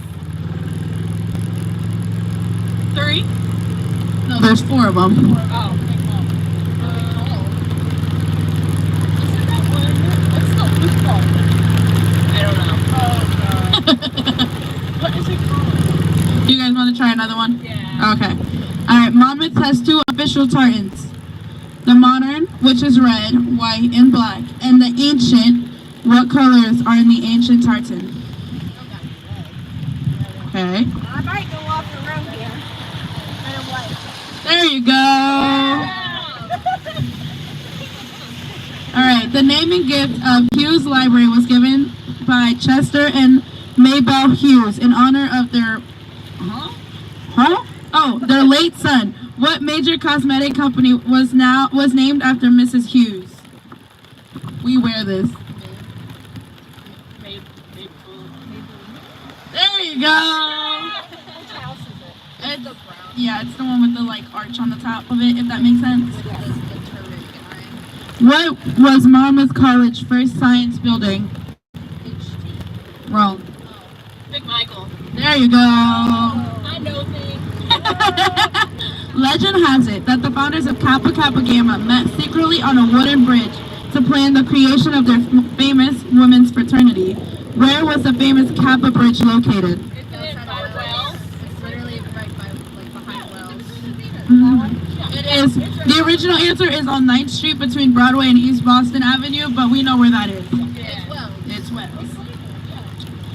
3? No, there's 4 of them. Oh. Isn't that one? What's the loop called? I don't know. Oh god. What is it called? Do you guys want to try another one? Yeah. Okay. All right. Monmouth has 2 official tartans. The modern, which is red, white, and black, and the ancient. What colors are in the ancient tartan? Okay. I might go off the road here. Better wait. There you go. All right. The naming gift of Hughes Library was given by Chester and Maybelle Hughes in honor of their their late son. What major cosmetic company was named after Mrs. Hughes? We wear this. There you go. Which house is it? It's, yeah, it's the one with the like arch on the top of it, if that makes sense. What was Monmouth College first science building? Wrong. Big Michael. There you go. I know things. Legend has it that the founders of Kappa Kappa Gamma met secretly on a wooden bridge to plan the creation of their famous women's fraternity. Where was the famous Kappa Bridge located? Isn't it by Wells? It's literally right by, like, behind Wells. It is. The original answer is on 9th Street between Broadway and East Boston Avenue, but we know where that is. Yeah. It's Wells.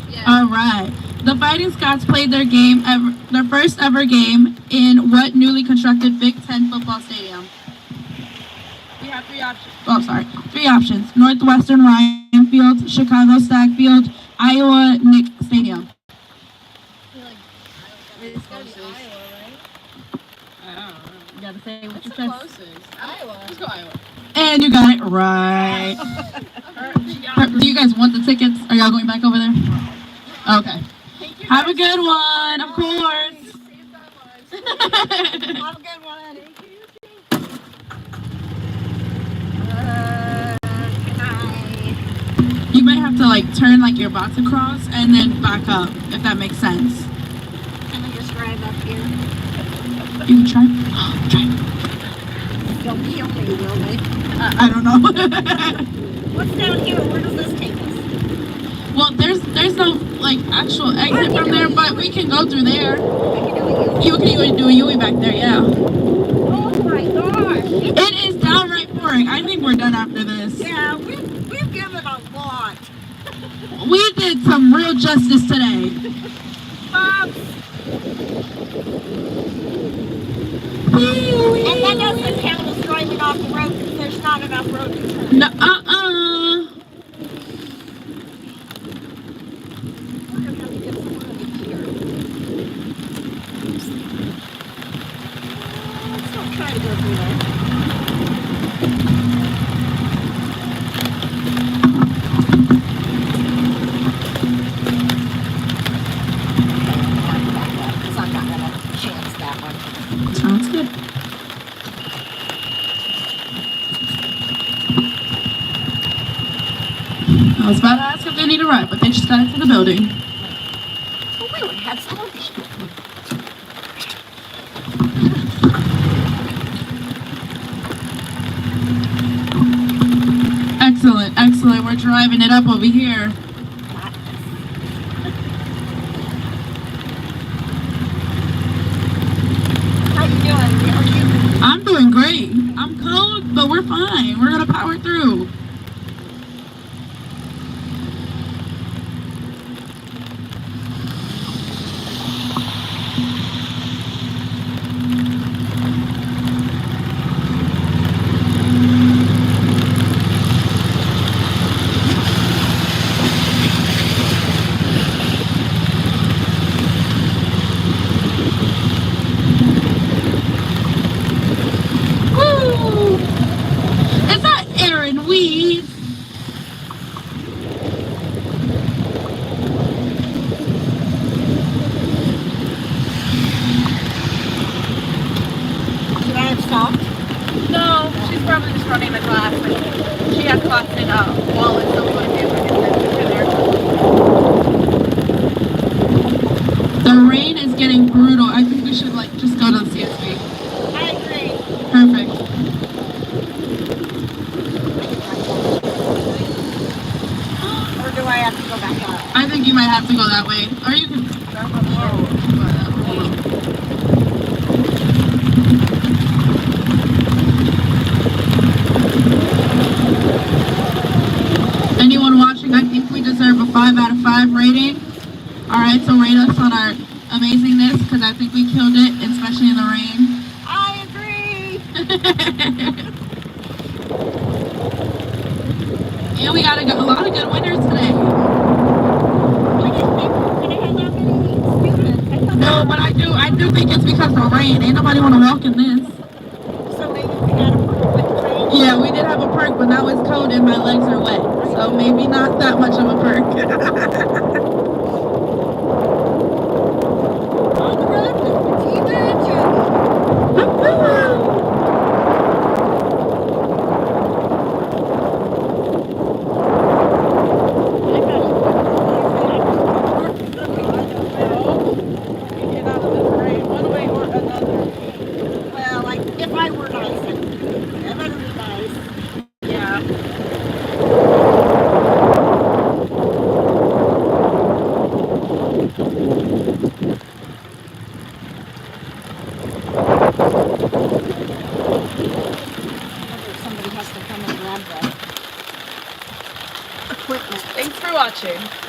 Yeah. All right. The Fighting Scots played their first ever game in what newly constructed Big Ten football stadium? We have 3 options. Oh, sorry. 3 options. Northwestern Ryan Field, Chicago Stag Field, Iowa Nick Stadium. It's gotta be Iowa, right? You gotta say what What's you the said. closest? Iowa. Let's go Iowa. And you got it right. Do you guys want the tickets? Are y'all going back over there? Okay. Have a good one, of course. Have a good one. You might have to like turn like you're about to cross and then back up, if that makes sense. Can I just drive up here? You can try. Try. Don't kill me, will they? I don't know. What's down here? Where does this take us? Well, there's no like actual exit from there, but we can go through there. You can even do a Yui back there, yeah. Oh my gosh! It is downright boring. I think we're done after this. Yeah, we've given a lot. We did some real justice today. Bobs. And that doesn't count as driving off the road because there's not enough road to turn. No, We're gonna have to get some money here. Let's not try to go through there. Because I'm not gonna chance that one. sounds good. I was about to ask if they need a ride, but they just got into the building. Well, we would have some money. Excellent, excellent. We're driving it up over here. How you doing? Are you? I'm doing great. I'm cold, but we're fine. We're gonna power through. running the class. And she has class in Wallace, so we want to see if we can send her there. The rain is getting brutal. I think we should like just go to the CSB. I agree. Perfect. Or do I have to go back up? I think you might have to go that way. Or you can grab a boat. Anyone watching, I think we deserve a 5 out of 5 rating. Alright, so rate us on our amazingness, because I think we killed it, especially in the rain. I agree. And we got a lot of good winners today. I didn't think we were going to have that many students. I thought No, but I do think it's because of the rain. Ain't nobody want to walk in this. so maybe we got a perk with the rain. Yeah, we did have a perk, but now it's cold and my legs are wet. So maybe not that much of a perk. On the road with Tina and Jody. Well, like, if I were nice, I better be nice. Yeah. Somebody has to come and grab the equipment. Thanks for watching.